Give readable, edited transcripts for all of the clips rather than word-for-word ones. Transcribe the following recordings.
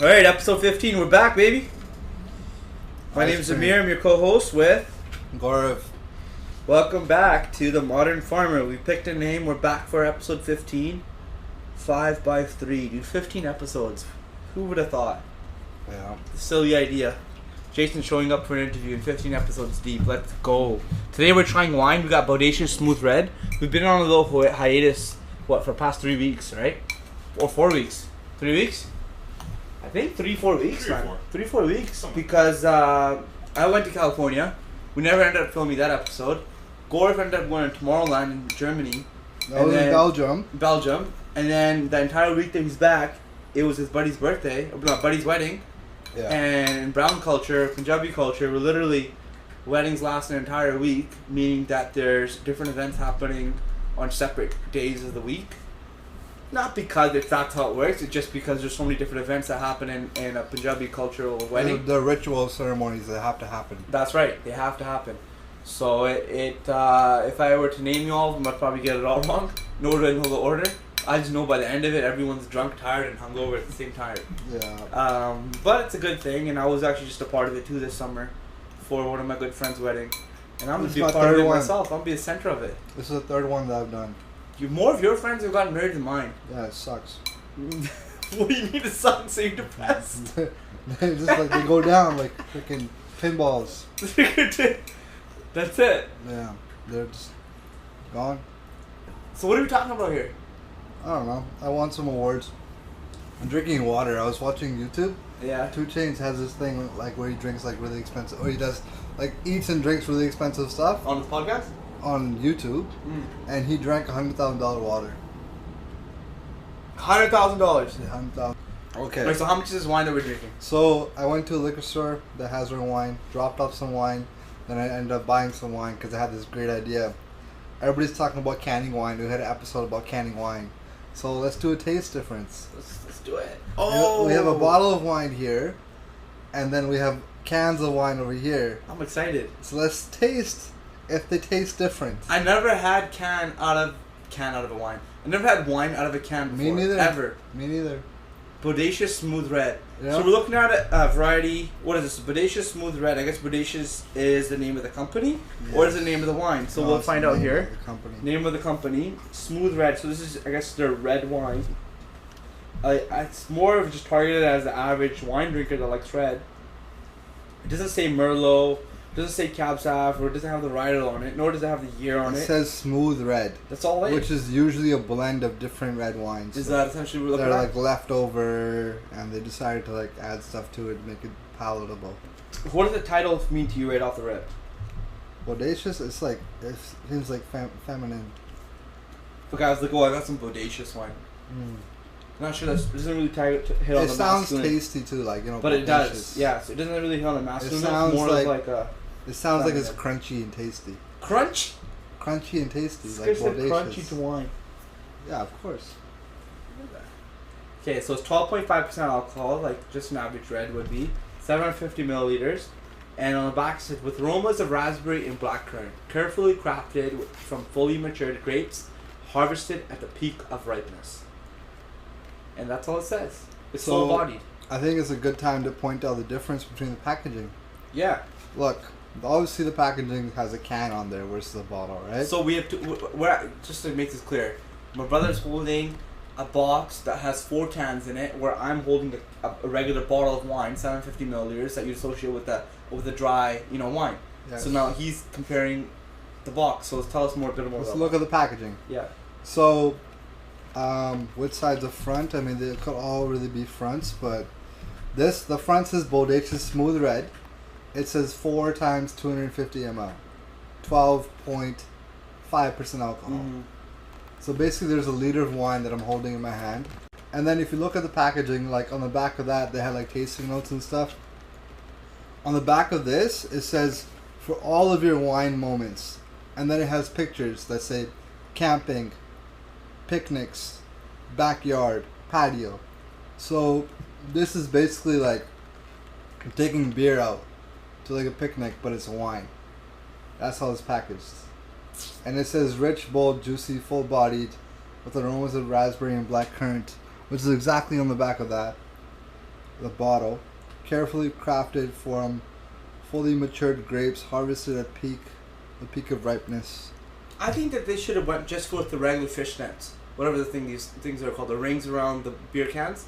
Alright, episode 15, we're back, baby. My name is Amir, I'm your co-host with Gaurav. Welcome back to The Modern Farmer. We picked a name, we're back for episode 15. 5x3, dude, 15 episodes. Who would have thought? Yeah. Silly idea. Jason showing up for an interview in 15 episodes deep. Let's go. Today we're trying wine. We got Bodacious Smooth Red. We've been on a little hiatus, for the past 3 weeks, right? Or 4 weeks? 3 weeks? I think 3-4 weeks, 3-4 weeks. Something. Because I went to California. We never ended up filming that episode. Gaurav ended up going to Tomorrowland in Germany. That was in Belgium. And then the entire week that he's back, it was his buddy's birthday, buddy's wedding. Yeah. And brown culture, Punjabi culture, were literally weddings last an entire week, meaning that there's different events happening on separate days of the week. Not because that's how it works, it's just because there's so many different events that happen in a Punjabi cultural wedding. The ritual ceremonies that have to happen. That's right, they have to happen. So if I were to name you all of them, I'd probably get it all wrong. Nor do I know the order. I just know by the end of it, everyone's drunk, tired, and hungover at the same time. Yeah. But it's a good thing, and I was actually just a part of it too this summer for one of my good friends' wedding. And I'm going to be a part of it myself. I'm going to be the center of it. This is the third one that I've done. More of your friends have gotten married than mine. Yeah, it sucks. What do you mean it sucks? So you're depressed? They just like they go down like freaking pinballs. That's it. Yeah, they're just gone. So what are we talking about here? I don't know. I won some awards. I'm drinking water. I was watching YouTube. Yeah. 2 Chainz has this thing like where he drinks like really expensive, or he does like eats and drinks really expensive stuff On this podcast? on YouTube, and he drank $100,000 water. $100,000. Yeah, $100,000. Okay. Wait, so how much is this wine that we're drinking? So I went to a liquor store that has their wine, dropped off some wine, then I ended up buying some wine because I had this great idea. Everybody's talking about canning wine. We had an episode about canning wine. So let's do a taste difference. Let's do it. We have a bottle of wine here, and then we have cans of wine over here. I'm excited. So let's taste if they taste different. I never had can out of a wine. I never had wine out of a can before. Me neither. Ever. Me neither. Bodacious Smooth Red. Yeah. So we're looking at a variety. What is this? Bodacious Smooth Red. I guess Bodacious is the name of the company, or is the name of the wine? So we'll find out here. Name of the company, Smooth Red. So this is, I guess, their red wine. It's more of just targeted as the average wine drinker that likes red. It doesn't say Merlot, doesn't say Cab Sav, or it doesn't have the varietal on it, nor does it have the year on it. It says Smooth Red. That's all it is. Which is usually a blend of different red wines. Is that essentially what we're looking They're at? like leftover, and they decided to like add stuff to it to make it palatable. What does the title mean to you right off the rip? Bodacious, it's like, it seems like feminine. Okay, I was like, oh, I got some Bodacious wine. I'm not sure that doesn't really hit on the masculine. It sounds tasty too, like, you know. But bodacious. it does, yeah. So it doesn't really hit on the masculine. It sounds more like, like a. It sounds like it's crunchy and tasty. Crunch? Crunchy and tasty, This like said bodacious. crunchy to wine. Yeah, of course. Okay, so it's 12.5% alcohol, like just an average red would be. 750 milliliters. And on the back it says, with aromas of raspberry and blackcurrant, carefully crafted from fully matured grapes, harvested at the peak of ripeness. And that's all it says. It's So- full-bodied. I think it's a good time to point out the difference between the packaging. Yeah. Look, obviously the packaging has a can on there versus a bottle, right? So we have to, just to make this clear, my brother's holding a box that has 4 cans in it, where I'm holding a regular bottle of wine, 750 milliliters, that you associate with the dry, wine. Yes. So now he's comparing the box. So tell us more, a bit more. Let's about look at the packaging. Yeah. So, which side's the front? I mean, they could all really be fronts, but the front says Bodacious Smooth Red. It says 4 times 250 ml, 12.5% alcohol. Mm-hmm. So basically, there's a liter of wine that I'm holding in my hand, and then if you look at the packaging, like on the back of that, they had like tasting notes and stuff. On the back of this, it says for all of your wine moments, and then it has pictures that say camping, picnics, backyard, patio. So this is basically like taking beer out to like a picnic, but it's wine. That's how it's packaged. And it says rich, bold, juicy, full-bodied, with aromas of raspberry and blackcurrant, which is exactly on the back of that. the bottle, carefully crafted from fully matured grapes harvested at the peak of ripeness. I think that they should have went just with the regular fishnets, whatever these things are called, the rings around the beer cans.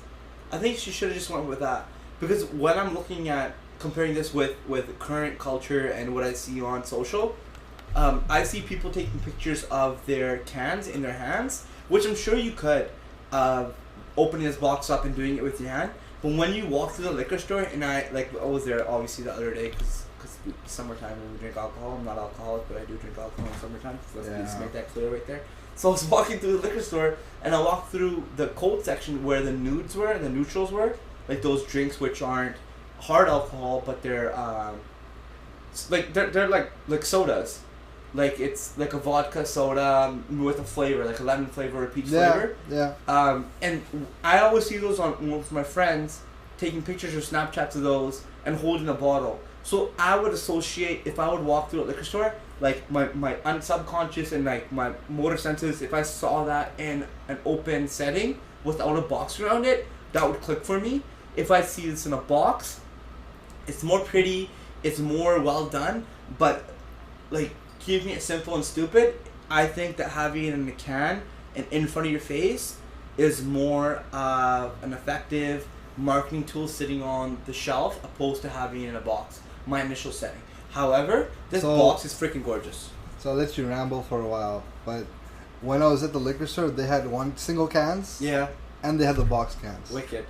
I think she should have just went with that, because when I'm looking at comparing this with current culture and what I see on social, I see people taking pictures of their cans in their hands, which I'm sure you could, opening this box up and doing it with your hand. But when you walk through the liquor store, and I was there obviously the other day because summertime and we drink alcohol. I'm not alcoholic, but I do drink alcohol in summertime. Let's just make that clear right there. So I was walking through the liquor store, and I walked through the cold section where the nudes were and the neutrals were, like those drinks which aren't hard alcohol, but they're they're like sodas. Like it's like a vodka soda with a flavor, like a lemon flavor or peach flavor. Yeah. And I always see those with my friends taking pictures or Snapchats of those and holding a bottle. So I would associate, if I would walk through a liquor store, like my unsubconscious and like my motor senses, if I saw that in an open setting without a box around it, that would click for me. If I see this in a box, it's more pretty, it's more well done, but like keeping it simple and stupid, I think that having it in a can and in front of your face is more an effective marketing tool sitting on the shelf opposed to having it in a box. My initial setting. However, this box is freaking gorgeous. So I'll let you ramble for a while, but when I was at the liquor store, they had one single cans. Yeah. And they had the box cans. Wicked.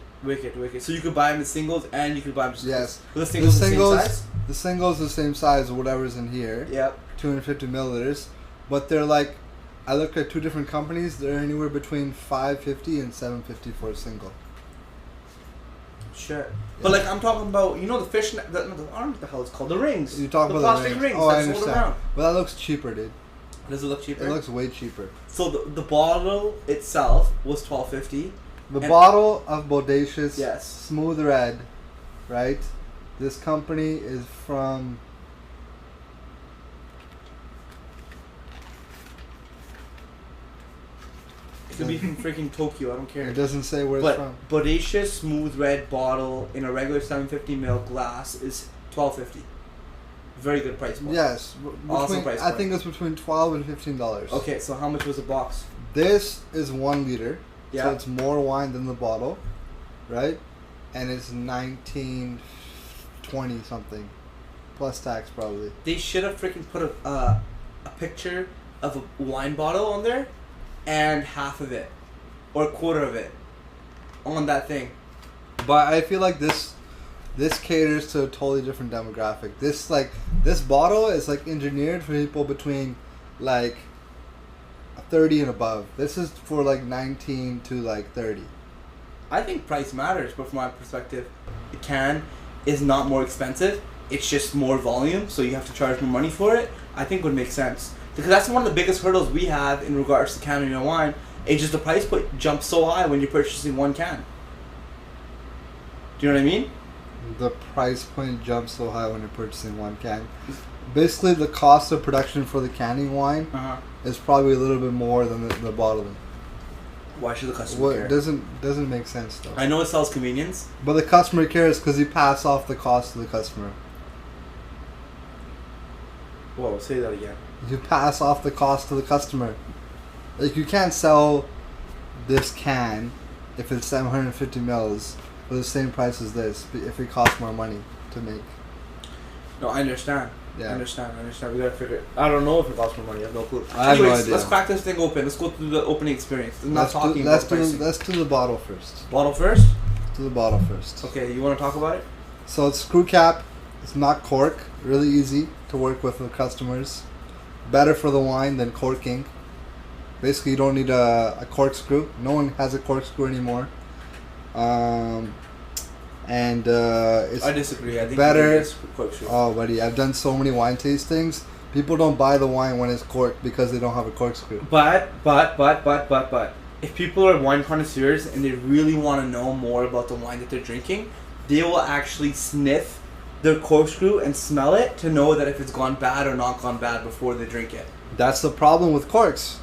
So you could buy them in singles and you could buy them in yes. The singles the same size? The singles the same size as whatever's in here. Yep. 250 milliliters. But they're like, I looked at two different companies, they're anywhere between $5.50 and $7.50 for a single. Sure. Yeah. But like I'm talking about, you know, the fish, I don't know what the hell it's called, the rings. You talk about plastic the rings. rings Oh, I that sold understand. around. But that looks cheaper, dude. Does it look cheaper? It looks way cheaper. So the bottle itself was $12.50. The bottle of Bodacious yes. Smooth Red, right? This company is from... It could be from freaking Tokyo, I don't care. It doesn't say where it's from. Bodacious Smooth Red bottle in a regular 750ml glass is $12.50. Very good price point. Yes. Awesome price point. I think it's between $12 and $15. Okay, so how much was the box? This is 1 liter. Yeah. So it's more wine than the bottle, right? And it's $19.20 something. Plus tax probably. They should have freaking put a picture of a wine bottle on there and half of it or a quarter of it on that thing. But I feel like this caters to a totally different demographic. This bottle is like engineered for people between like 30 and above. This is for like 19 to like 30. I think price matters, but from my perspective, the can is not more expensive. It's just more volume, so you have to charge more money for it. I think would make sense. Because that's one of the biggest hurdles we have in regards to canning your wine. It's just the price point jumps so high when you're purchasing one can. Do you know what I mean? The price point jumps so high when you're purchasing one can. Basically, the cost of production for the canning wine is probably a little bit more than the bottling. Why should the customer care? It doesn't make sense though. I know it sells convenience. But the customer cares because you pass off the cost to the customer. Whoa, say that again. You pass off the cost to the customer. Like, you can't sell this can if it's 750 mils for the same price as this if it costs more money to make. No, I understand. Yeah. I understand. We gotta figure it. I don't know if it costs more money. I have no clue. I have no idea. Let's crack this thing open. Let's go through the opening experience. Let's do the bottle first. Bottle first? Do the bottle first. Okay, you want to talk about it? So it's screw cap. It's not cork. Really easy to work with customers. Better for the wine than corking. Basically, you don't need a corkscrew. No one has a corkscrew anymore. It's I disagree. I think better. Oh, buddy, I've done so many wine tastings. People don't buy the wine when it's corked because they don't have a corkscrew. But. If people are wine connoisseurs and they really want to know more about the wine that they're drinking, they will actually sniff their corkscrew and smell it to know that if it's gone bad or not gone bad before they drink it. That's the problem with corks.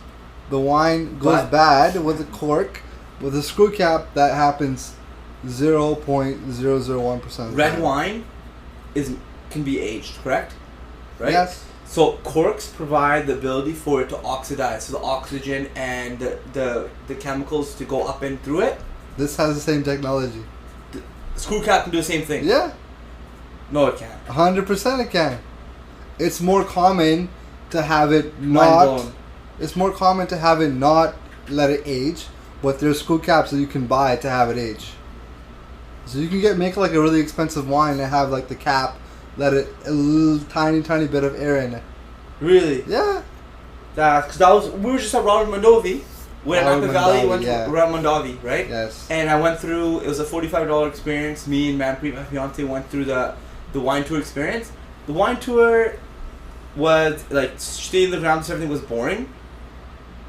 The wine goes bad with a cork. With a screw cap, that happens 0.001%. Red wine can be aged, correct? Right? Yes. So corks provide the ability for it to oxidize, so the oxygen and the chemicals to go up and through it. This has the same technology. The screw cap can do the same thing. Yeah. No, it can't. 100% it can. It's more common to have it not. It's more common to have it not let it age, but there's screw caps that you can buy to have it age. So you can make like a really expensive wine and have like the cap let it a little tiny bit of air in it. Really? Yeah. Because we were just at Robert Mondavi. We went at Nappa Valley, went to Robert Mondavi, right? Yes. And I went through. It was a $45 experience. Me and Maan, my fiance, went through the wine tour experience. The wine tour was like staying in the grounds. Everything was boring.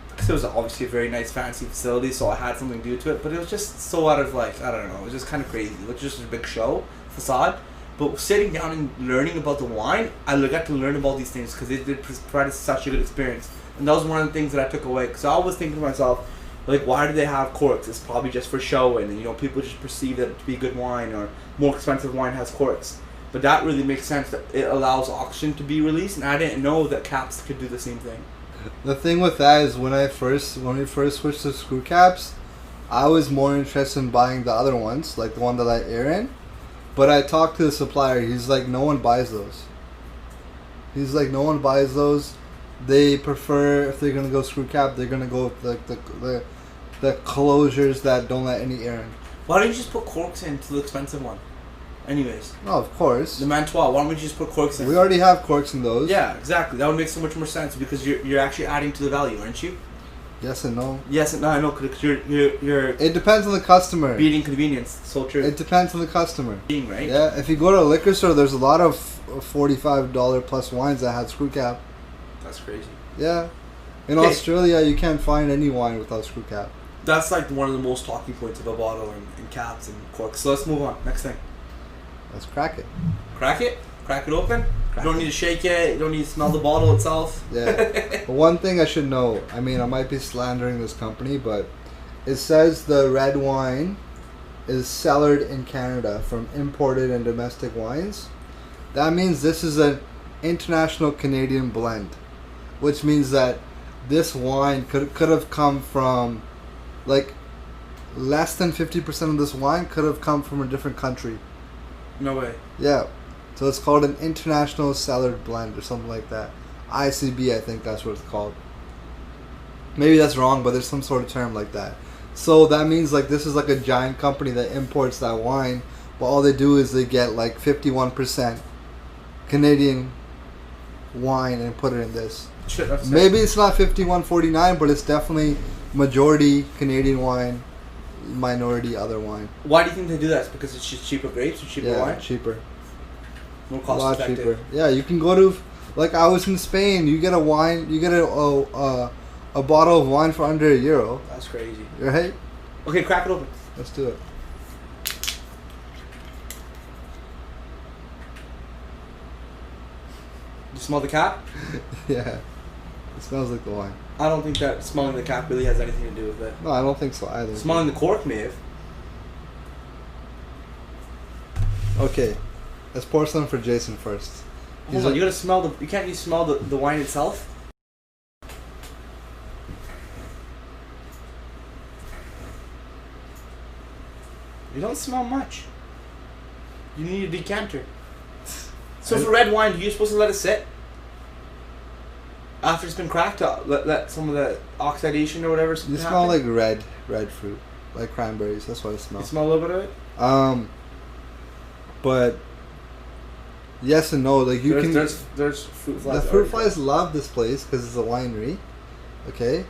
Because it was obviously a very nice, fancy facility, so I had something to do to it. But it was just so out of like, I don't know. It was just kind of crazy. It was just a big show facade. But sitting down and learning about the wine, I got to learn about these things because they provided such a good experience. And that was one of the things that I took away. Because I was thinking to myself, like, why do they have corks? It's probably just for show, and people just perceive that to be good wine or more expensive wine has corks. But that really makes sense. That it allows oxygen to be released, and I didn't know that caps could do the same thing. The thing with that is when we first switched to screw caps, I was more interested in buying the other ones, like the one that I air in. But I talked to the supplier. He's like, no one buys those. He's like, no one buys those. They prefer, if they're gonna go screw cap, they're gonna go with like the closures that don't let any air in. Why don't you just put corks into the expensive one? Anyways. Oh, of course. The Mantois. Why don't we just put corks in? We already have corks in those. Yeah, exactly. That would make so much more sense because you're actually adding to the value, aren't you? Yes and no. Yes and no. I know because you're. It depends on the customer. Beating convenience. So true. It depends on the customer. Right. Yeah. If you go to a liquor store, there's a lot of $45 plus wines that had screw cap. That's crazy. Yeah. In Australia, you can't find any wine without screw cap. That's like one of the most talking points of a bottle and caps and corks. So let's move on. Next thing. Let's crack it. Crack it? Crack it open? You don't need to shake it. You don't need to smell the bottle itself. Yeah. But one thing I should know, I mean, I might be slandering this company, but it says the red wine is cellared in Canada from imported and domestic wines. That means this is an international Canadian blend, which means that this wine could have come from, like, less than 50% of this wine could have come from a different country. No way. Yeah. So it's called an international cellared blend or something like that. ICB, I think that's what it's called. Maybe that's wrong, but there's some sort of term like that. So that means like this is like a giant company that imports that wine, but all they do is they get like 51% Canadian wine and put it in this. Shit, maybe it's not 51-49, but it's definitely majority Canadian wine, minority other wine. Why do you think they do that? It's because it's just cheaper grapes or cheaper wine? Yeah, cheaper. More cost effective. Cheaper. Yeah, you can go to, like I was in Spain, you get a wine, you get a bottle of wine for under €1. That's crazy. Right? Okay, crack it open. Let's do it. You smell the cap? Yeah. It smells like the wine. I don't think that smelling the cap really has anything to do with it. No, I don't think so either. Smelling the cork may have. Okay. Let's pour some for Jason first. Hold on, you gotta smell the. You can't you smell the wine itself? You don't smell much. You need a decanter. So for red wine, are you supposed to let it sit? After it's been cracked, let some of the oxidation or whatever. You smell like red fruit, like cranberries. That's what it smells. You smell a little bit of it. But yes and no. Like there's fruit flies. The fruit flies love this place because it's a winery. Okay,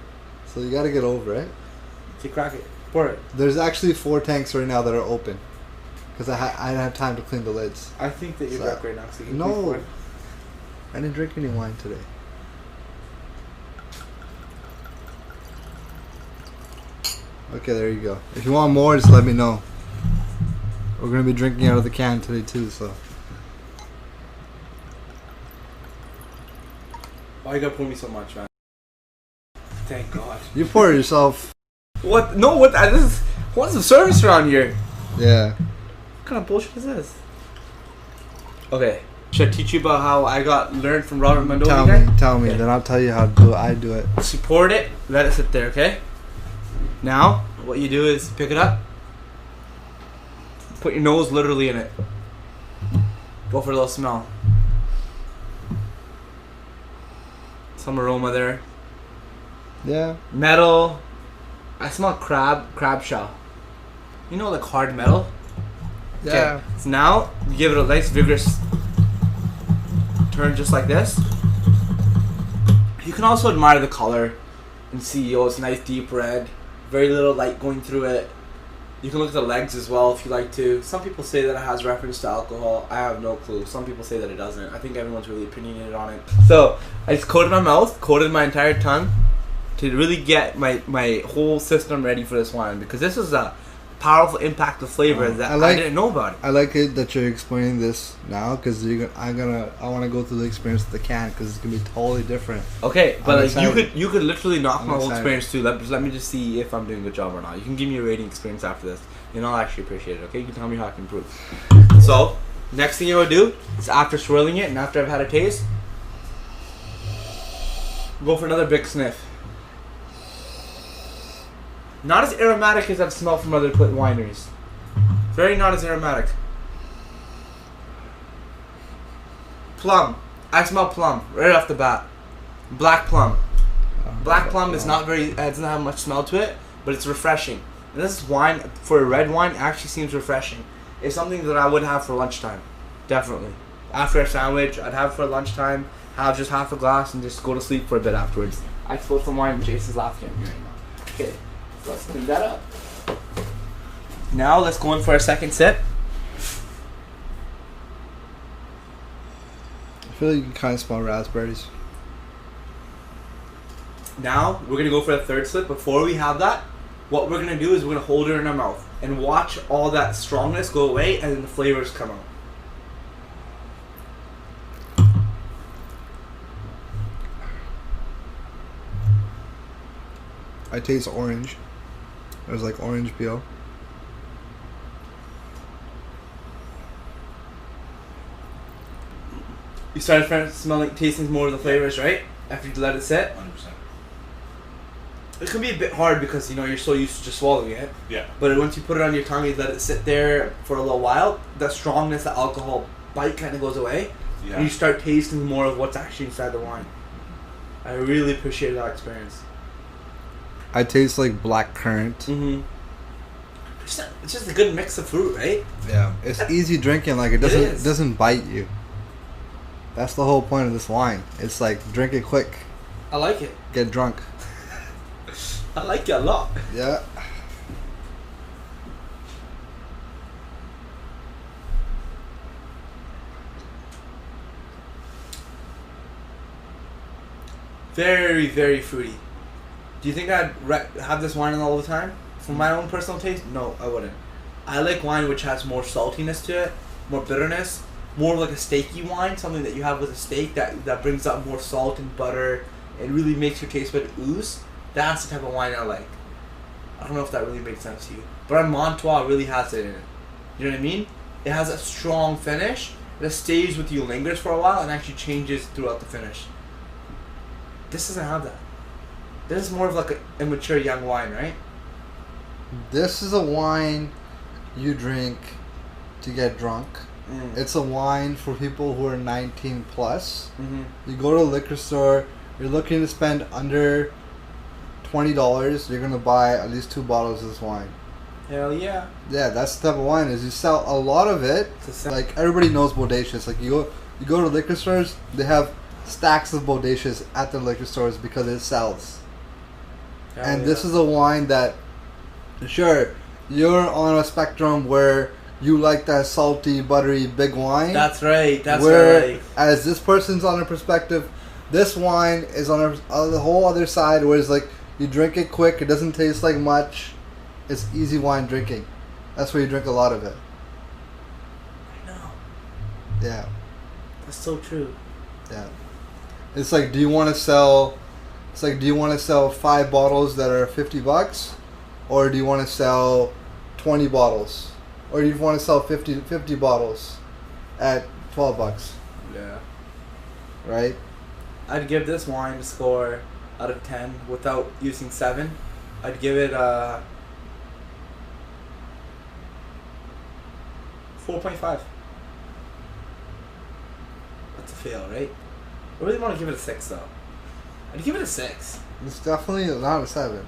so you got to get over it. Okay, crack it. Pour it. There's actually 4 tanks right now that are open because I didn't have time to clean the lids. I think that you're drunk right now. So you can no, I didn't drink any wine today. Okay, there you go. If you want more, just let me know. We're going to be drinking out of the can today too, so. Why you gotta pour me so much, man? Thank God. You pour it yourself. What? No, what? What's the service around here? Yeah. What kind of bullshit is this? Okay. Should I teach you about how I learned from Robert Mondovi? Tell me. Okay. Then I'll tell you how I do it. Support it. Let it sit there, okay? Now, what you do is pick it up. Put your nose literally in it. Go for a little smell. Some aroma there. Yeah. Metal. I smell crab shell. You know, like hard metal? Yeah. Okay. So now, you give it a nice vigorous turn just like this. You can also admire the color and see, oh, it's nice deep red. Very little light going through it. You can look at the legs as well if you like to. Some people say that it has reference to alcohol. I have no clue. Some people say that it doesn't. I think everyone's really opinionated on it. So, I just coated my mouth, coated my entire tongue to really get my whole system ready for this wine, because this is a powerful impact of flavor that I didn't know about it. I like it that you're explaining this now, because I want to go through the experience with the can, because it's gonna be totally different. Okay, but like you could literally knock my whole experience too. Let me just see if I'm doing a good job or not. You can give me a rating experience after this, and I'll actually appreciate it. Okay, you can tell me how I can improve. So next thing I would do is, after swirling it and after I've had a taste, go for another big sniff. Not as aromatic as I've smelled from other wineries. Very not as aromatic. Plum. I smell plum right off the bat. Black plum. Black plum is not very, doesn't have much smell to it, but it's refreshing. And this wine, for a red wine, actually seems refreshing. It's something that I would have for lunchtime. Definitely. After a sandwich, I'd have it for lunchtime, have just half a glass, and just go to sleep for a bit afterwards. I spilled some wine and Jason's laughing at me right now. Okay. Let's clean that up. Now let's go in for a second sip. I feel like you can kind of smell raspberries. Now we're gonna go for a third sip. Before we have that, what we're gonna do is we're gonna hold it in our mouth and watch all that strongness go away, and then the flavors come out. I taste orange. There's like orange peel. You started tasting more of the flavors, right? After you let it sit? 100%. It can be a bit hard because, you know, you're so used to just swallowing it. Yeah. But once you put it on your tongue, you let it sit there for a little while, the strongness, the alcohol bite kind of goes away. Yeah. And you start tasting more of what's actually inside the wine. I really appreciate that experience. I taste like black currant. Mm-hmm. It's just a good mix of fruit, right? Yeah. It's easy drinking. Like it doesn't bite you. That's the whole point of this wine. It's like, drink it quick. I like it. Get drunk. I like it a lot. Yeah. Very, very fruity. Do you think I'd have this wine all the time? For my own personal taste? No, I wouldn't. I like wine which has more saltiness to it, more bitterness, more like a steaky wine, something that you have with a steak that brings out more salt and butter. It really makes your taste bud ooze. That's the type of wine I like. I don't know if that really makes sense to you. But our Montois really has it in it. You know what I mean? It has a strong finish that stays with you, lingers for a while, and actually changes throughout the finish. This doesn't have that. This is more of like an immature young wine, right? This is a wine you drink to get drunk. Mm. It's a wine for people who are 19 plus. Mm-hmm. You go to a liquor store, you're looking to spend under $20, you're going to buy at least 2 bottles of this wine. Hell yeah. Yeah, that's the type of wine is. You sell a lot of it. Like, everybody knows Bodacious. Like, you go to liquor stores, they have stacks of Bodacious at the liquor stores because it sells. Hell and yeah. This is a wine that, sure, you're on a spectrum where you like that salty, buttery, big wine. That's right. That's right. As this person's on a perspective, this wine is on the whole other side where it's like, you drink it quick, it doesn't taste like much. It's easy wine drinking. That's where you drink a lot of it. I know. Yeah. That's so true. Yeah. It's like, do you want to sell 5 bottles that are $50? Or do you want to sell 20 bottles or you want to sell 50 bottles at $12. Yeah. Right? I'd give this wine a score out of 10 without using 7. I'd give it 4.5. That's a fail, right? I really want to give it a 6 though. I'd give it a 6. It's definitely not a 7.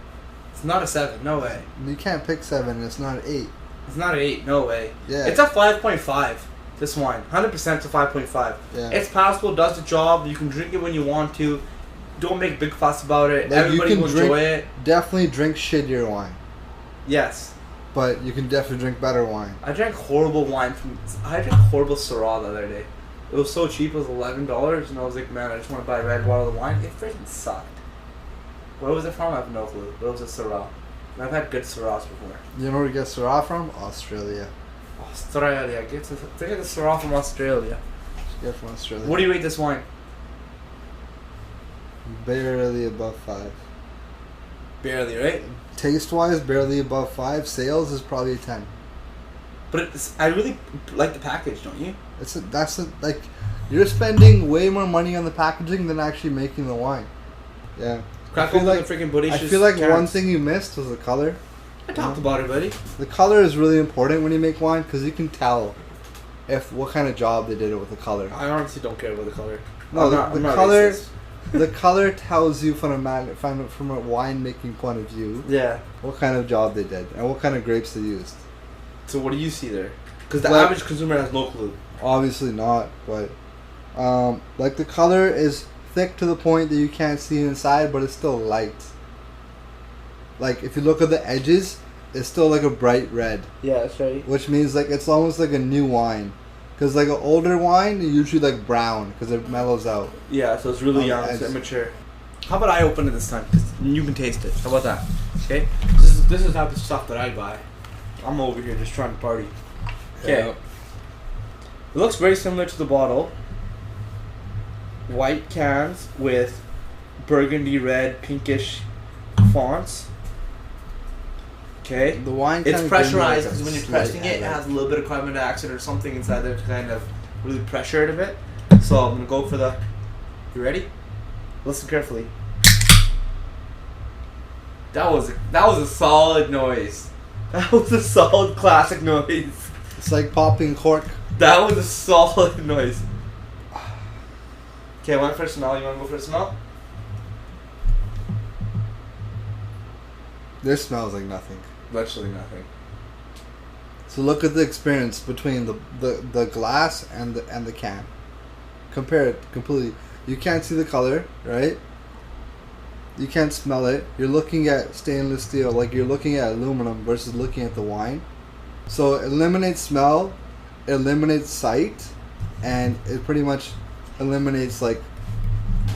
It's not a 7, no way. You can't pick 7, it's not an 8. It's not an 8, no way. Yeah. It's a 5.5, this wine. 100% it's a 5.5. Yeah. It's passable, does the job, you can drink it when you want to. Don't make big fuss about it. Like, Everybody will enjoy it. Definitely drink shittier wine. Yes. But you can definitely drink better wine. I drank horrible wine I drank horrible Syrah the other day. It was so cheap, it was $11, and I was like, man, I just want to buy a red bottle of wine. It freaking sucked. Where was it from? I have no clue. But it was a Syrah. And I've had good Syrahs before. You know where you get Syrah from? Australia. Australia. Get the Syrah from Australia. Get from Australia. What do you rate this wine? Barely above 5. Barely, right? Taste wise, barely above 5. Sales is probably a 10. But I really like the package, don't you? Like, you're spending way more money on the packaging than actually making the wine. Yeah. Crack open the freaking bodacious I feel like cans. one thing you missed was the color. I talked about it, buddy. The color is really important when you make wine because you can tell what kind of job they did it with the color. I honestly don't care about the color. No, the color. Racist. The color tells you from a wine making point of view. Yeah. What kind of job they did and what kind of grapes they used. So what do you see there? Because the average consumer has no clue. Obviously not, but like the color is thick to the point that you can't see inside, but it's still light. Like if you look at the edges, it's still like a bright red. Yeah, that's right. Which means like it's almost like a new wine. Because like an older wine, it's usually like brown because it mellows out. Yeah, so it's really young, it's immature. How about I open it this time? Because you can taste it. How about that? Okay? This is the type of stuff that I buy. I'm over here just trying to party. Okay. Yeah. It looks very similar to the bottle. White cans with burgundy red, pinkish fonts. Okay. The wine it's kind pressurized because when you're pressing it, it has a little bit of carbon dioxide or something inside there to kind of really pressure it a bit. So I'm gonna go for the. You ready? Listen carefully. That was a solid noise. That was a solid classic noise. It's like popping cork. That was a solid noise. Okay, one for smell. You want to go for a smell? This smells like nothing. Literally nothing. So look at the experience between the glass and the can. Compare it completely. You can't see the color, right? You can't smell it. You're looking at stainless steel, like you're looking at aluminum versus looking at the wine. So it eliminates smell, it eliminates sight, and it pretty much eliminates like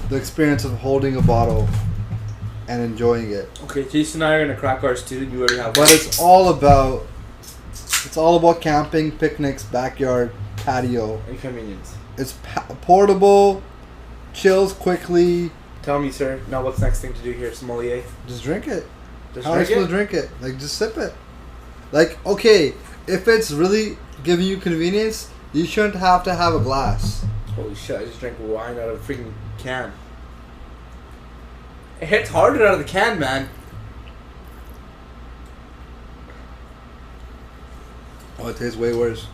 the experience of holding a bottle and enjoying it. Okay, Jason and I are gonna crack ours too, and you already have. But it's all about camping, picnics, backyard, patio. And convenience. It's portable, chills quickly. Tell me, sir. Now, what's next thing to do here, sommelier? Just drink it. Just How am I supposed to drink it? Like, just sip it. Like, okay, if it's really giving you convenience, you shouldn't have to have a glass. Holy shit! I just drank wine out of a freaking can. It hits harder out of the can, man. Oh, it tastes way worse.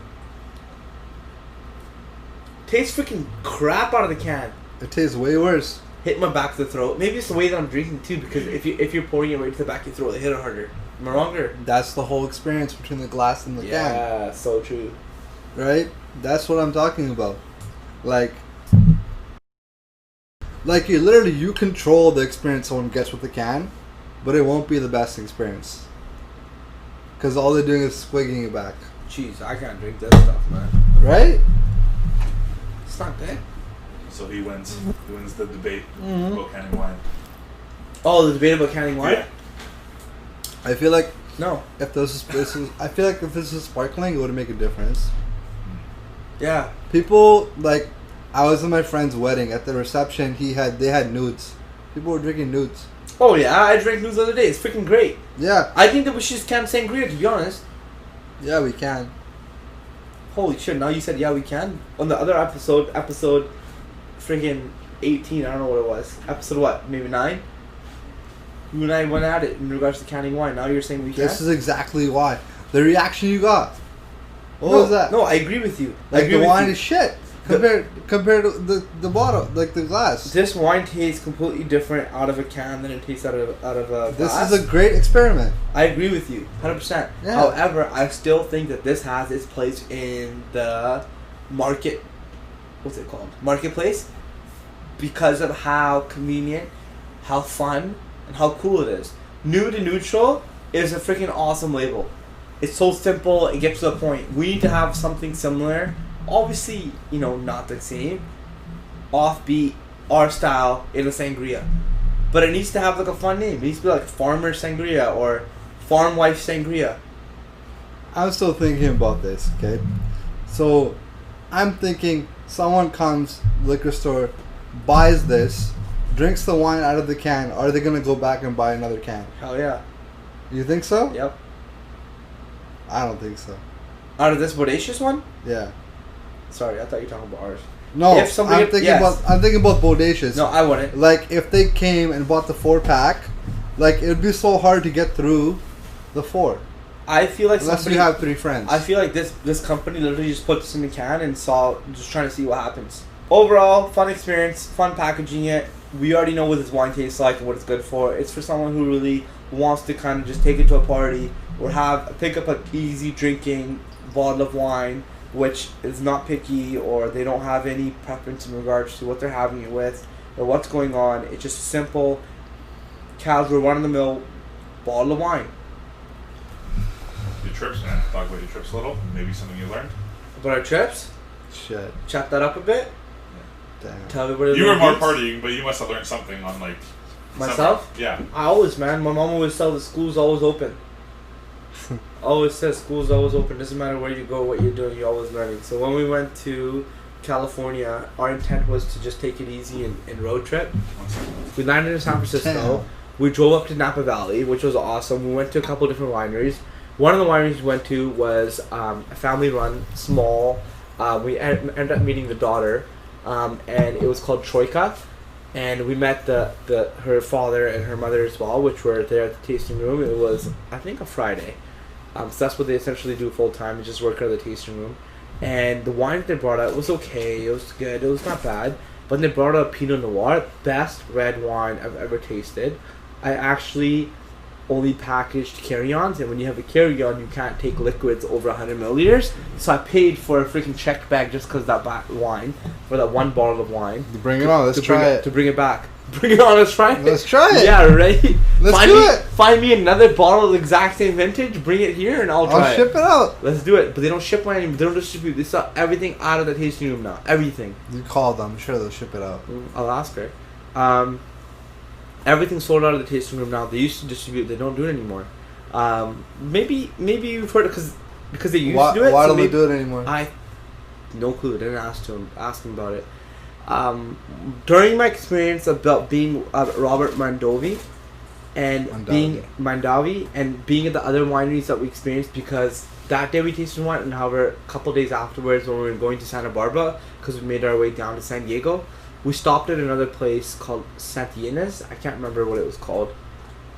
Tastes freaking crap out of the can. It tastes way worse. Hit my back of the throat. Maybe it's the way that I'm drinking too, because if you're pouring it right to the back of your throat, it hit it harder. Am I wrong or? That's the whole experience between the glass and the can. Yeah, so true. Right? That's what I'm talking about. Like you control the experience someone gets with the can, but it won't be the best experience. Because all they're doing is squigging it back. Jeez, I can't drink that stuff, man. Right? It's not good. So he wins. He wins the debate about canning wine. Oh, the debate about canning wine? Yeah. I feel like no. If this is sparkling, it would make a difference. Yeah. People like, I was at my friend's wedding. At the reception, they had nudes. People were drinking nudes. Oh yeah, I drank nudes the other day. It's freaking great. Yeah. I think that we should just can sangria, to be honest. Yeah, we can. Holy shit! Now you said yeah, we can. On the other episode, friggin' 18. I don't know what it was. Episode what? Maybe 9. You and I went at it in regards to canning wine. Now you're saying we can. This is exactly why. The reaction you got. What was that? No, I agree with you. Like the wine is shit compared to the bottle, like the glass. This wine tastes completely different out of a can than it tastes out of a glass. This is a great experiment. I agree with you, 100%. Yeah. However, I still think that this has its place in the market. What's it called? Marketplace, because of how convenient, how fun, and how cool it is. Nude and Neutral is a freaking awesome label. It's so simple. It gets to the point. We need to have something similar. Obviously, not the same. Offbeat, our style in a sangria. But it needs to have like a fun name. It needs to be like Farmer Sangria or Farm Wife Sangria. I'm still thinking about this, okay? So, I'm thinking someone comes, liquor store, buys this, drinks the wine out of the can. Are they going to go back and buy another can? Hell yeah. You think so? Yep. I don't think so. Out of this Bodacious one? Yeah. Sorry, I thought you were talking about ours. No, if somebody I'm thinking about Bodacious. No, I wouldn't. Like, if they came and bought the 4-pack, like, it would be so hard to get through the 4. I feel like unless you have 3 friends. I feel like this company literally just put this in the can and just trying to see what happens. Overall, fun experience, fun packaging it. We already know what this wine tastes like and what it's good for. It's for someone who really wants to kind of just take it to a party or pick up an easy drinking bottle of wine, which is not picky, or they don't have any preference in regards to what they're having it with or what's going on. It's just a simple, casual, run-of-the-mill bottle of wine. Your trips, man. Talk about your trips a little. Maybe something you learned. About our trips? Shit. Chat that up a bit. Damn. Tell everybody. You were more partying, but you must have learned something on like. Myself? Something. Yeah. I always, man. My mom always tells the school's always open. Always says school's always open. Doesn't matter where you go, what you're doing, you're always learning. So when we went to California, our intent was to just take it easy and road trip. We landed in San Francisco. Damn. We drove up to Nappa Valley, which was awesome. We went to a couple different wineries. One of the wineries we went to was a family-run, small. We ended up meeting the daughter, and it was called Troika. And we met her father and her mother as well, which were there at the tasting room. It was, I think, a Friday. So that's what they essentially do full time, is just work out of the tasting room. And the wine that they brought out was okay. It was good. It was not bad. But they brought out Pinot Noir, best red wine I've ever tasted. I actually only packaged carry-ons, and when you have a carry-on, you can't take liquids over 100 milliliters. So I paid for a freaking check bag just because of that wine, for that one bottle of wine. You bring it on. Let's try it. To bring it back. Bring it on. Let's try it. Let's try it. Yeah, right. Let's do it. Find me another bottle of the exact same vintage. Bring it here, and I'll try it. I'll ship it out. Let's do it. But they don't ship wine anymore. They don't distribute. They sell everything out of the tasting room now. Everything. You call them. I'm sure they'll ship it out. I'll ask her. Everything's sold out of the tasting room now. They used to distribute. They don't do it anymore. Maybe you've heard it because they used to do it. Why don't they do it anymore? No clue. Didn't ask him about it. During my experience about being Robert Mondavi and being at the other wineries that we experienced, because that day we tasted wine, and however a couple days afterwards when we were going to Santa Barbara, because we made our way down to San Diego, we stopped at another place called Santa Ynez. I can't remember what it was called.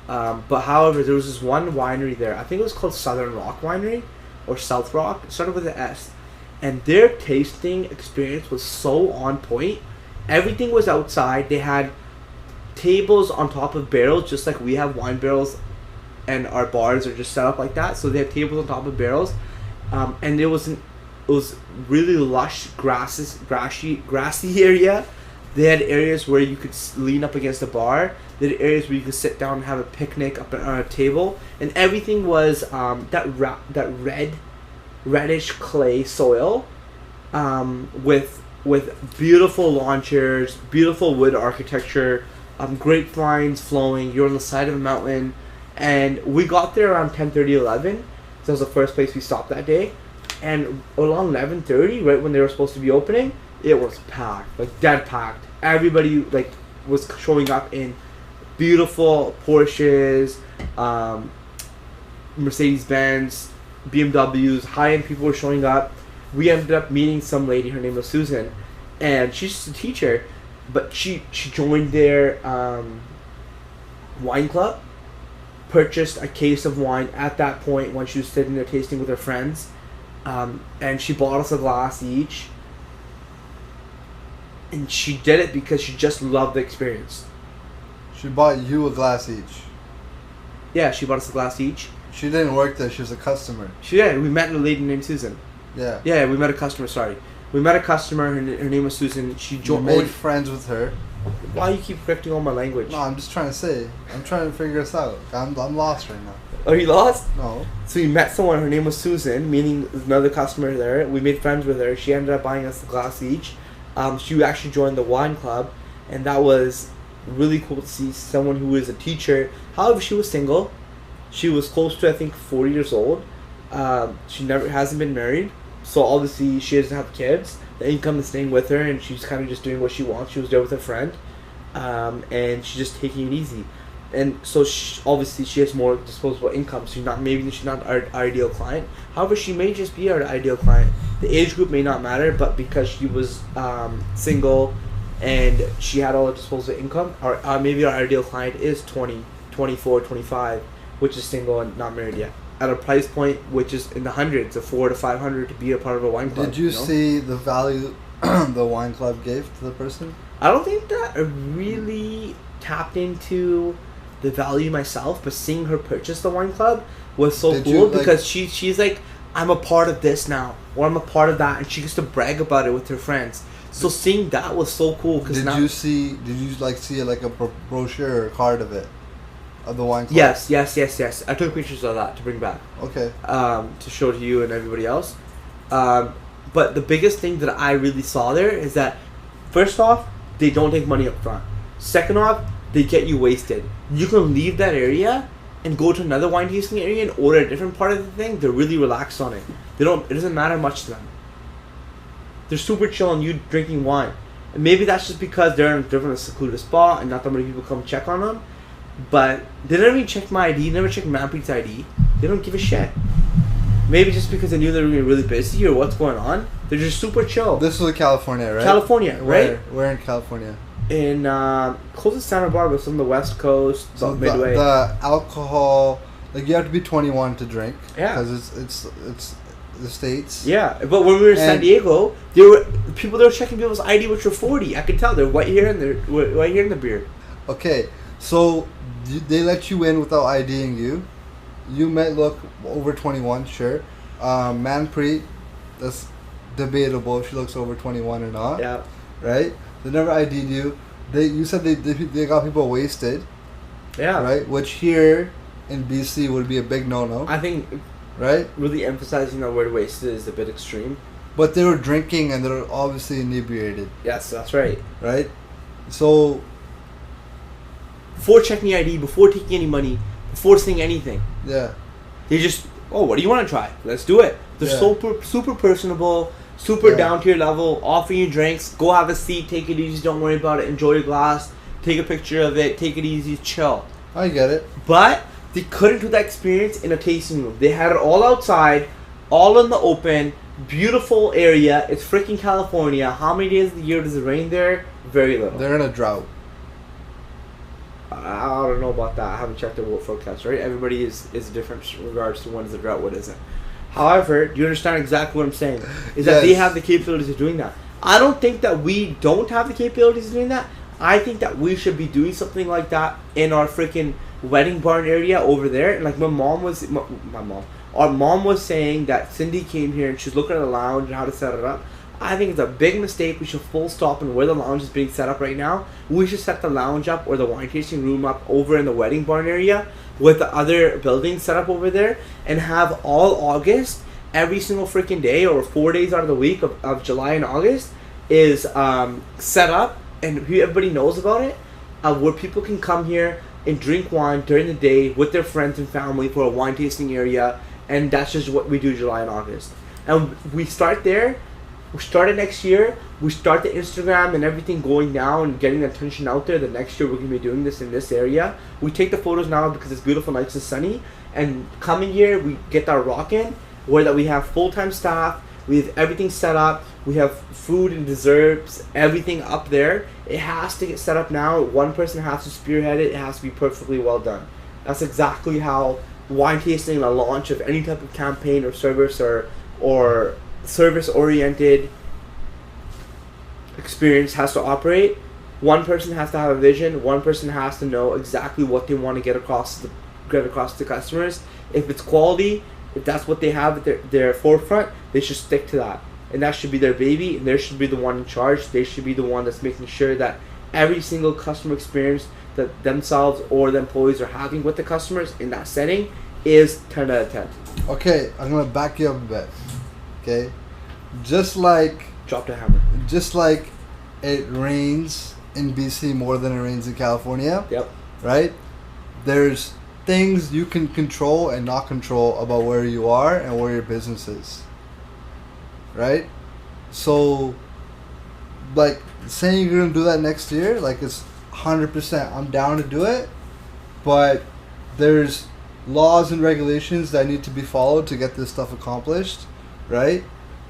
But however, there was this one winery there. I think it was called Southern Rock Winery or South Rock. It started with an S. And their tasting experience was so on point. Everything was outside. They had tables on top of barrels, just like we have wine barrels, and our bars are just set up like that. So they had tables on top of barrels, and it was really lush grassy area. They had areas where you could lean up against the bar. They had areas where you could sit down and have a picnic up on a table, and everything was that reddish clay soil, with beautiful lawn chairs, beautiful wood architecture, grapevines flowing. You're on the side of a mountain, and we got there around 10:30, 11. So that was the first place we stopped that day, and around 11:30, right when they were supposed to be opening, it was packed, like dead packed. Everybody was showing up in beautiful Porsches, Mercedes-Benz, BMWs, high-end people were showing up. we ended up meeting some lady. Her name was Susan, and she's just a teacher, but she joined their wine club, purchased a case of wine at that point when she was sitting there tasting with her friends, and she bought us a glass each. And she did it because she just loved the experience. She bought you a glass each. Yeah, she bought us a glass each. She didn't work there. She was a customer. Yeah, we met a lady named Susan. Yeah. Yeah, we met a customer. Sorry, we met a customer. Her name was Susan. She made friends with her. Why you keep correcting all my language? No, I'm just trying to say. I'm trying to figure this out. I'm lost right now. Are you lost? No. So we met someone. Her name was Susan, meaning another customer there. We made friends with her. She ended up buying us a glass each. She actually joined the wine club, and that was really cool to see someone who is a teacher. However, she was single. She was close to, I think, 40 years old. She hasn't been married, so obviously she doesn't have kids. The income is staying with her, and she's kind of just doing what she wants. She was there with a friend, and she's just taking it easy. And so obviously she has more disposable income. So she's not our ideal client. However, she may just be our ideal client. The age group may not matter, but because she was single and she had all the disposable income, or maybe our ideal client is 20, 24, 25, which is single and not married yet, at a price point which is in the hundreds of $400 to $500 to be a part of a wine club. Did you see the value the wine club gave to the person? I don't think that I really tapped into the value myself, but seeing her purchase the wine club was so cool because she's like, I'm a part of this now, or I'm a part of that, and she gets to brag about it with her friends. So seeing that was so cool. Did you see like a brochure or card of it, of the wine club? Yes. I took pictures of that to bring back. Okay. To show to you and everybody else. But the biggest thing that I really saw there is that, first off, they don't take money up front. Second off, they get you wasted. You can leave that area and go to another wine tasting area and order a different part of the thing. They're really relaxed on it. It doesn't matter much to them. They're super chill on you drinking wine. And maybe that's just because they're in a secluded spot and not that many people come check on them. But they never even checked my ID, never checked Manpreet's ID. They don't give a shit. Maybe just because they knew they were going to be really busy or what's going on. They're just super chill. This was California, right? California, right? Where in California? In close to Santa Barbara, some of the West Coast, so Midway. The alcohol, like you have to be 21 to drink. Yeah, because it's the States. Yeah, but when we were in San Diego, they were checking people's ID which were 40. I could tell they're white hair and they're white hair in the beard. Okay, so they let you in without IDing you. You might look over 21, sure. Manpreet, that's debatable if she looks over 21 or not. Yeah. Right? They never ID'd you. You said they got people wasted. Yeah. Right? Which here in BC would be a big no-no. I think, right? Really emphasizing the word wasted is a bit extreme. But they were drinking and they were obviously inebriated. Yes, that's right. Right? So, before checking ID, before taking any money, before saying anything. Yeah. They just, what do you want to try? Let's do it. They're super personable. Super down to your level, offering you drinks, go have a seat, take it easy, don't worry about it, enjoy your glass, take a picture of it, take it easy, chill. I get it. But they couldn't do that experience in a tasting room. They had it all outside, all in the open, beautiful area. It's freaking California. How many days of the year does it rain there? Very little. They're in a drought. I don't know about that. I haven't checked the world forecast, right? Everybody is different in regards to when is the drought, what isn't. However, do you understand exactly what I'm saying? Is that they have the capabilities of doing that. I don't think that we don't have the capabilities of doing that. I think that we should be doing something like that in our freaking wedding barn area over there. Like our mom was saying that Cindy came here and she's looking at the lounge and how to set it up. I think it's a big mistake. We should full stop and where the lounge is being set up right now. We should set the lounge up or the wine tasting room up over in the wedding barn area with the other buildings set up over there and have all August, every single freaking day or 4 days out of the week of July and August is set up and everybody knows about it, where people can come here and drink wine during the day with their friends and family for a wine tasting area, and that's just what we do July and August. And we start there. We start it next year. We start the Instagram and everything going now and getting the attention out there. The next year we're going to be doing this in this area. We take the photos now because it's beautiful, nice and sunny. And coming year we get that rockin', where that we have full-time staff. We have everything set up. We have food and desserts, everything up there. It has to get set up now. One person has to spearhead it. It has to be perfectly well done. That's exactly how wine tasting and a launch of any type of campaign or service or service oriented experience has to operate. One person has to have a vision. One person has to know exactly what they want to get across to customers. If it's quality, if that's what they have at their forefront, they should stick to that. And that should be their baby, and they should be the one in charge. They should be the one that's making sure that every single customer experience that themselves or the employees are having with the customers in that setting is 10 out of 10. Okay, I'm going to back you up a bit. Okay? Just like... Drop the hammer. Just like it rains in BC more than it rains in California. Yep. Right? There's things you can control and not control about where you are and where your business is. Right? So, like, saying you're going to do that next year, like, it's 100%. I'm down to do it. But there's laws and regulations that need to be followed to get this stuff accomplished. Right?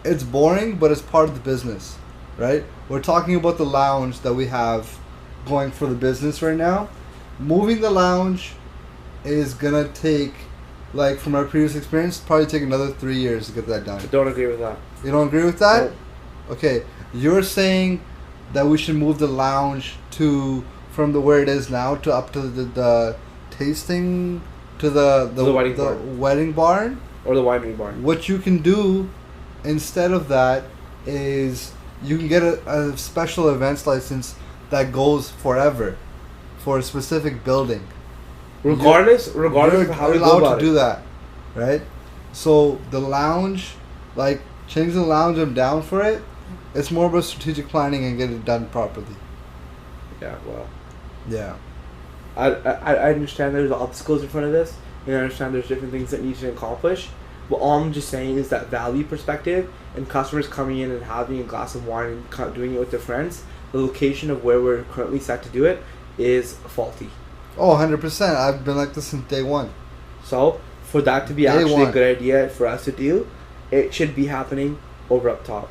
It's boring, but it's part of the business. Right? We're talking about the lounge that we have going for the business right now. Moving the lounge is gonna take, like, from our previous experience, probably take another 3 years to get that done. I don't agree with that. You don't agree with that? No. Okay. You're saying that we should move the lounge from where it is now to up to the tasting, to the wedding barn? Or the winery barn. What you can do instead of that is you can get a special events license that goes forever for a specific building. Regardless of how we go about to do that, right? So the lounge, like, changing the lounge, I'm down for it. It's more about strategic planning and get it done properly. Yeah, well. Yeah. I understand there's obstacles in front of this, and I understand there's different things that need to accomplish. But all I'm just saying is that value perspective and customers coming in and having a glass of wine and doing it with their friends, the location of where we're currently set to do it is faulty. Oh, 100%. I've been like this since day one. So, for that to be actually a good idea for us to do, it should be happening over up top.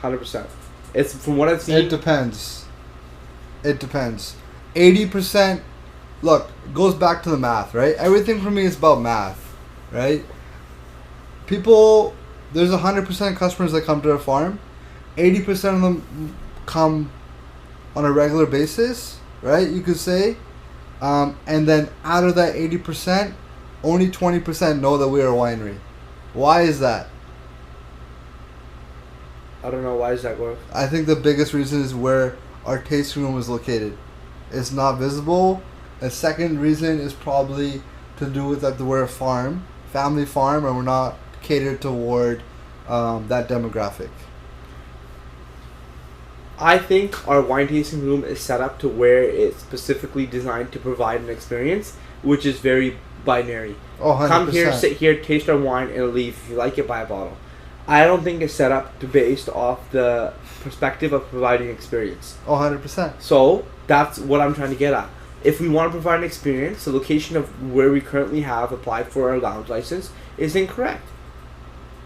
100%. It's from what I've seen. It depends. 80%. Look, it goes back to the math, right? Everything for me is about math, right? There's 100% customers that come to our farm. 80% of them come on a regular basis, right? You could say. And then out of that 80%, only 20% know that we are a winery. Why is that? I don't know. Why is that, Gaurav? I think the biggest reason is where our tasting room is located. It's not visible. A second reason is probably to do with that we're a family farm, and we're not catered toward that demographic. I think our wine tasting room is set up to where it's specifically designed to provide an experience, which is very binary. Oh, 100%. Come here, sit here, taste our wine, and leave. If you like it, buy a bottle. I don't think it's set up based off the perspective of providing experience. Oh, 100%. So, that's what I'm trying to get at. If we want to provide an experience, the location of where we currently have applied for our lounge license is incorrect.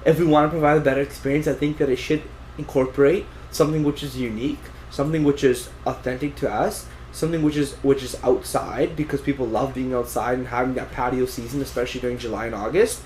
If we want to provide a better experience, I think that it should incorporate something which is unique, something which is authentic to us, something which is outside, because people love being outside and having that patio season, especially during July and August.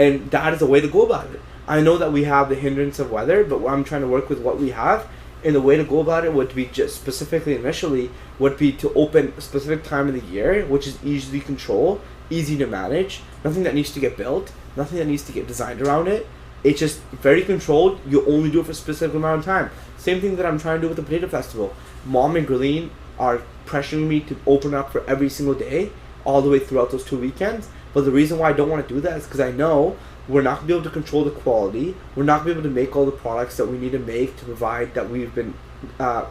And that is the way to go about it. I know that we have the hindrance of weather, but I'm trying to work with what we have. And the way to go about it would be just specifically initially would be to open a specific time of the year, which is easily controlled, easy to manage, nothing that needs to get built, nothing that needs to get designed around it. It's just very controlled. You only do it for a specific amount of time. Same thing that I'm trying to do with the Potato Festival. Mom and Grilleen are pressuring me to open up for every single day, all the way throughout those 2 weekends. But the reason why I don't want to do that is because I know we're not going to be able to control the quality. We're not going to be able to make all the products that we need to make to provide that we've been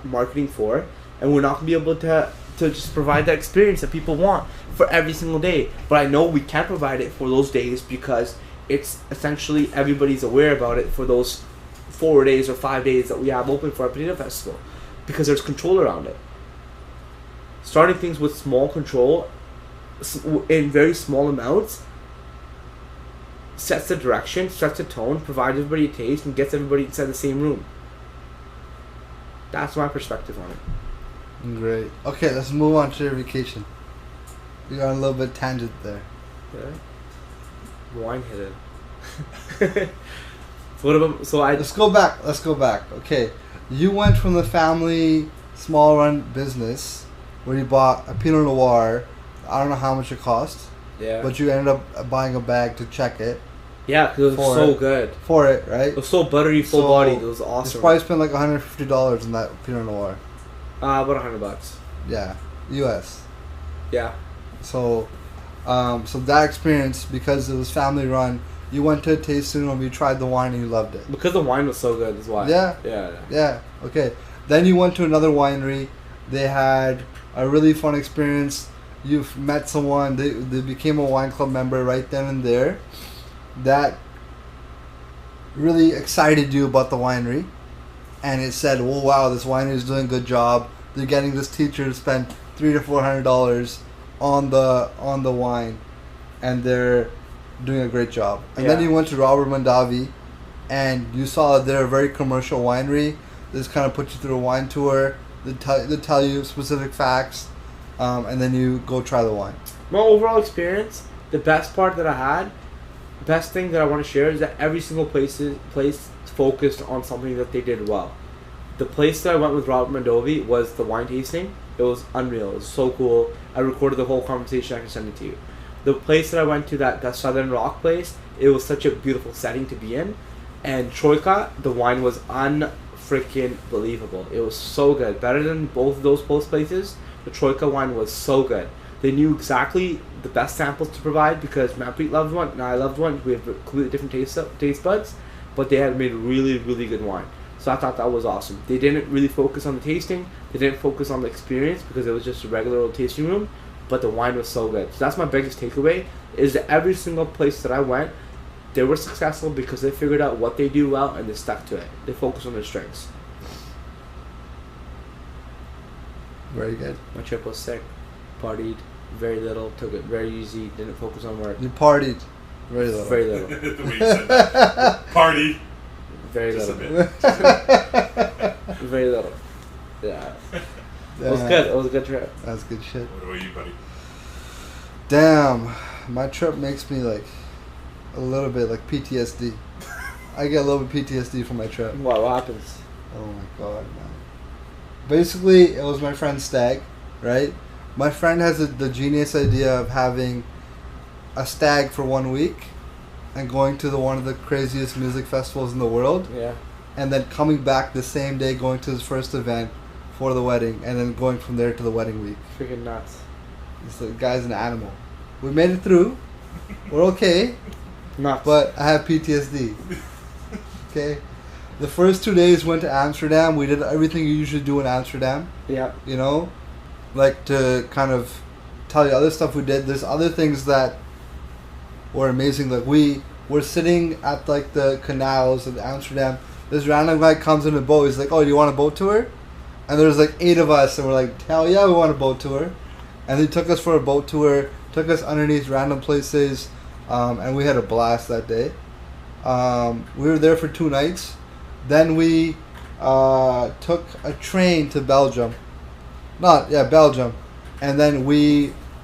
marketing for. And we're not going to be able to just provide that experience that people want for every single day. But I know we can provide it for those days because it's essentially everybody's aware about it for those 4 days or 5 days that we have open for our Potato Festival, because there's control around it. Starting things with small control in very small amounts sets the direction, sets the tone, provides everybody a taste, and gets everybody inside the same room. That's my perspective on it. Great. Okay, let's move on to your vacation. We got a little bit tangent there. Yeah. Wine hit it. Let's go back. Okay, you went from the family small run business where you bought a Pinot Noir. I don't know how much it cost. Yeah. But you ended up buying a bag to check it. Yeah, because it was so good. For it, right? It was so buttery, full bodied. It was awesome. You probably spent like $150 on that Pinot Noir. About $100. Yeah, US. Yeah. So that experience, because it was family run, you went to a tasting room, you tried the wine, and you loved it. Because the wine was so good, is why. Yeah. Okay. Then you went to another winery. They had a really fun experience. You've met someone. They became a wine club member right then and there. That really excited you about the winery, and it said, "Oh wow, this winery is doing a good job. They're getting this teacher to spend $300 to $400 on the wine, and they're doing a great job." And then you went to Robert Mondavi, and you saw that they're a very commercial winery. They just kind of put you through a wine tour. They tell you specific facts, and then you go try the wine. My overall experience, the best part that I had, best thing that I want to share is that every single place focused on something that they did well. The place that I went with Robert Mondavi was the wine tasting. It was unreal. It was so cool. I recorded the whole conversation. I can send it to you. The place that I went to, that Southern Rock place, it was such a beautiful setting to be in. And Troika, the wine was unfreaking believable. It was so good. Better than both of those places. The Troika wine was so good. They knew exactly the best samples to provide because Manpreet loved one and I loved one. We have completely different taste buds, but they had made really, really good wine. So I thought that was awesome. They didn't really focus on the tasting. They didn't focus on the experience because it was just a regular old tasting room, but the wine was so good. So that's my biggest takeaway, is that every single place that I went, they were successful because they figured out what they do well and they stuck to it. They focused on their strengths. Very good. My trip was sick. Partied very little, took it very easy, didn't focus on work. You partied very little. Very little. The way you said that. Party. Very Just little. Very little. Yeah. It was good. It was a good trip. That's good shit. What about you, buddy? Damn, my trip makes me like a little bit like PTSD. I get a little bit PTSD from my trip. What happens? Oh my god, man. Basically, it was my friend's stag, right? My friend has the genius idea of having a stag for 1 week and going to one of the craziest music festivals in the world. Yeah. And then coming back the same day, going to his first event for the wedding, and then going from there to the wedding week. Freaking nuts. This guy's an animal. We made it through. We're okay. Nuts. But I have PTSD. Okay? The first 2 days went to Amsterdam. We did everything you usually do in Amsterdam. Yeah. You know? Like, to kind of tell you other stuff we did. There's other things that were amazing. Like, we were sitting at, like, the canals in Amsterdam. This random guy comes in a boat. He's like, "Oh, do you want a boat tour?" And there's, like, 8 of us. And we're like, "Hell yeah, we want a boat tour." And they took us for a boat tour. Took us underneath random places. And we had a blast that day. We were there for 2 nights. Then we took a train to Belgium. Belgium. And then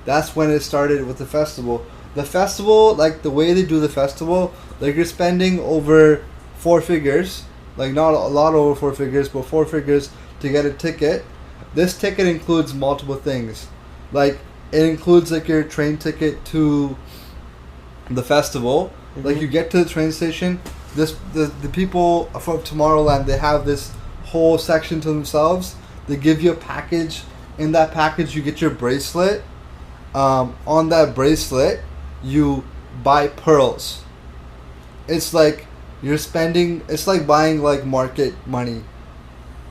that's when it started with the festival. The festival, like the way they do the festival, like you're spending over 4 figures. Like not a lot over 4 figures, but 4 figures to get a ticket. This ticket includes multiple things. Like it includes like your train ticket to the festival. Mm-hmm. Like you get to the train station. The people from Tomorrowland, they have this whole section to themselves. They give you a package. In that package, you get your bracelet. On that bracelet, you buy pearls. It's like it's like buying like market money,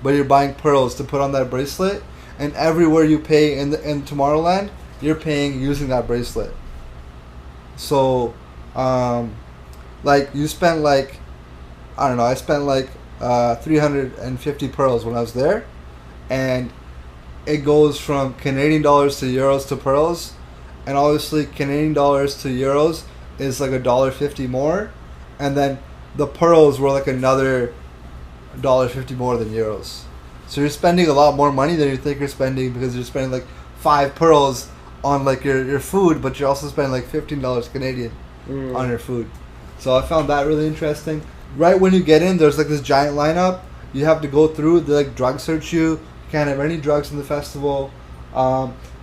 but you're buying pearls to put on that bracelet. And everywhere you pay in Tomorrowland, you're paying using that bracelet. So, like you spent like, I don't know, I spent like 350 pearls when I was there, and it goes from Canadian dollars to euros to pearls, and obviously Canadian dollars to euros is like $1.50 more, and then the pearls were like another $1.50 more than euros. So you're spending a lot more money than you think you're spending, because you're spending like 5 pearls on like your food, but you're also spending like $15 Canadian on your food. So I found that really interesting. Right when you get in, there's like this giant lineup. You have to go through. They like drug search you. You can't have any drugs in the festival.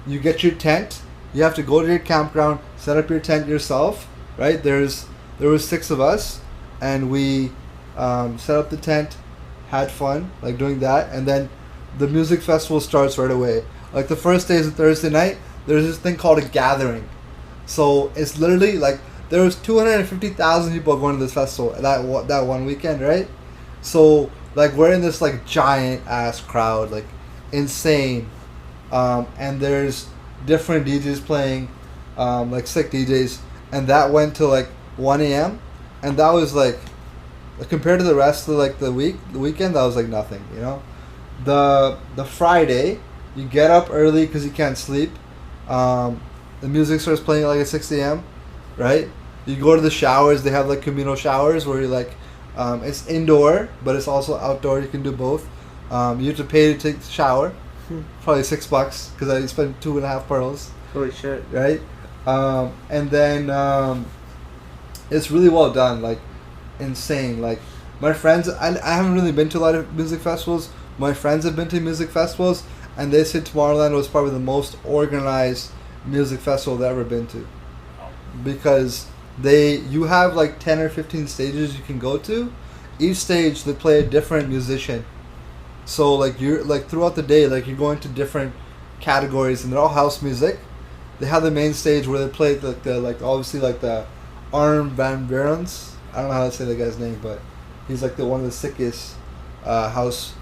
You get your tent. You have to go to your campground, set up your tent yourself. Right? There was 6 of us, and we set up the tent, had fun like doing that, and then the music festival starts right away. Like the first day is a Thursday night. There's this thing called a gathering. So it's literally like there was 250,000 people going to this festival that one weekend, right? So like we're in this like giant ass crowd, like insane, and there's different DJs playing, like sick DJs, and that went to like 1 a.m. and that was like compared to the rest of like the weekend, that was like nothing, you know. The Friday, you get up early because you can't sleep. The music starts playing like at 6 a.m. right? You go to the showers. They have like communal showers where you like, it's indoor, but it's also outdoor. You can do both. You have to pay to take the shower, probably $6 because I spent 2.5 pearls. Holy shit! Right, and then it's really well done, like insane. Like my friends, I haven't really been to a lot of music festivals. My friends have been to music festivals, and they said Tomorrowland was probably the most organized music festival they've ever been to, because you have like 10 or 15 stages you can go to. Each stage they play a different musician, so like you're like throughout the day, like you're going to different categories, and they're all house music. They have the main stage where they play the obviously like the Arm Van Buren's. I don't know how to say the guy's name, but he's like one of the sickest house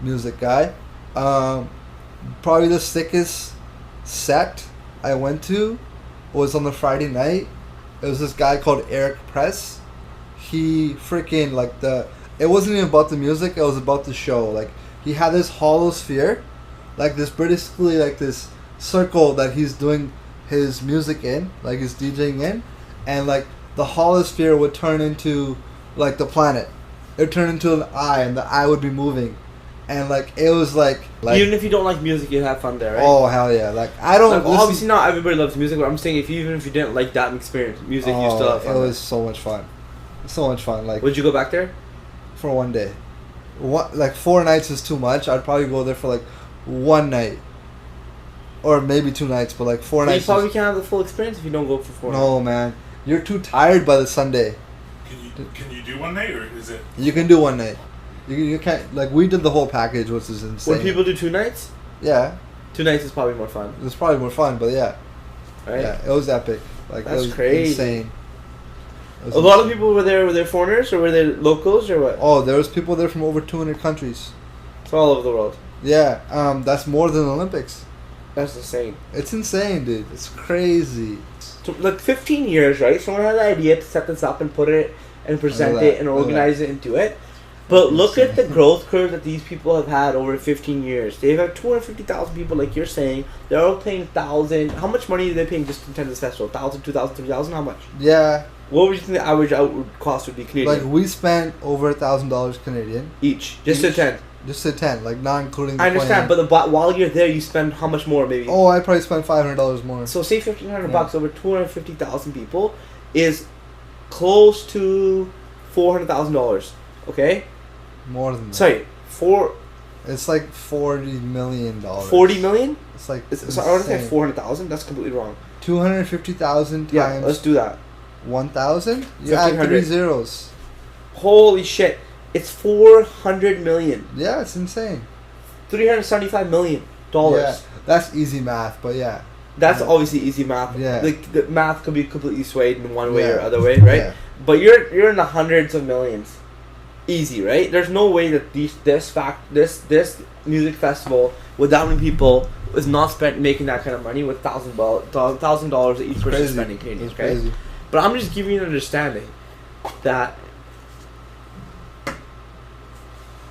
music guy. Probably the sickest set I went to was on the Friday night. It was this guy called Eric Press. He freaking it wasn't even about the music, it was about the show. Like he had this hollow sphere, like this basically like this circle that he's doing his music in, like he's DJing in, and like the hollow sphere would turn into like the planet. It would turn into an eye, and the eye would be moving. And like it was like even if you don't like music, you have fun there, right? Oh hell yeah! Like I don't. Like, obviously, not everybody loves music, but I'm saying even if you didn't like that experience, music, you still have fun. It was so much fun, so much fun. Like, would you go back there for one day? Like 4 nights is too much. I'd probably go there for like 1 night, or maybe 2 nights. But like 4 nights. You probably can't have the full experience if you don't go for 4 nights. No man, you're too tired by the Sunday. Can you do 1 night, or is it? You can do 1 night. You can't, like we did the whole package, which is insane. Would people do 2 nights? Yeah. 2 nights is probably more fun. It's probably more fun, but yeah. Right? Yeah, it was epic. Like that's it was crazy. Insane. A lot of people were there. Were they foreigners or were they locals or what? Oh, there was people there from over 200 countries. It's all over the world. Yeah, that's more than the Olympics. That's insane. It's insane, dude. It's crazy. So, like 15 years, right? Someone had the idea to set this up and put it and present it and organize it and do it. But look at the growth curve that these people have had over 15 years. They've had 250,000 people, like you're saying. They're all paying 1,000. How much money are they paying just to attend this festival? 1,000, 2,000, 3,000? How much? Yeah. What would you think the average outward cost would be Canadian? Like we spent over $1,000 Canadian each to attend. Just to attend, like not including. I understand, but while you're there, you spend how much more, maybe? Oh, I probably spent $500 more. So say $1,500 over 250,000 people is close to $400,000. Okay. More than that. Sorry, It's like $40 million. 40 million? It's like. So I want to say 400,000. That's completely wrong. 250,000 times. Yeah, let's do that. 1,000. You add 3 zeros. Holy shit! It's 400 million. Yeah, it's insane. $375 million. Yeah, that's easy math, but yeah. That's obviously easy math. Yeah. Like the math could be completely swayed in one way or other way, right? Yeah. But you're in the hundreds of millions. Easy, right? There's no way that this music festival with that many people is not making that kind of money with $1,000 each person spending Canadian. Okay, crazy. But I'm just giving you an understanding that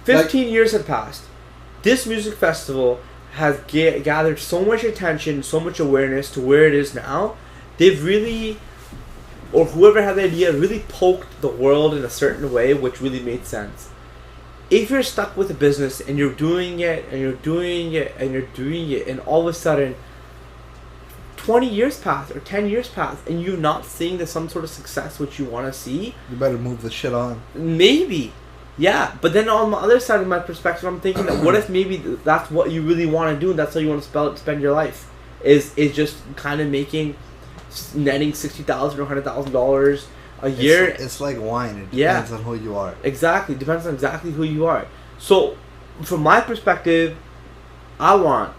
15 years have passed. This music festival has gathered so much attention, so much awareness to where it is now. They've really or whoever had the idea really poked the world in a certain way which really made sense. If you're stuck with a business and you're doing it and you're doing it and you're doing it and all of a sudden 20 years pass or 10 years pass and you're not seeing some sort of success which you want to see, you better move the shit on. Maybe. Yeah, but then on the other side of my perspective, I'm thinking that what if maybe that's what you really want to do and that's how you want to spend your life, is just kind of netting $60,000 or $100,000 a year. It's like wine. It depends on who you are. Exactly, depends on exactly who you are. So, from my perspective, I want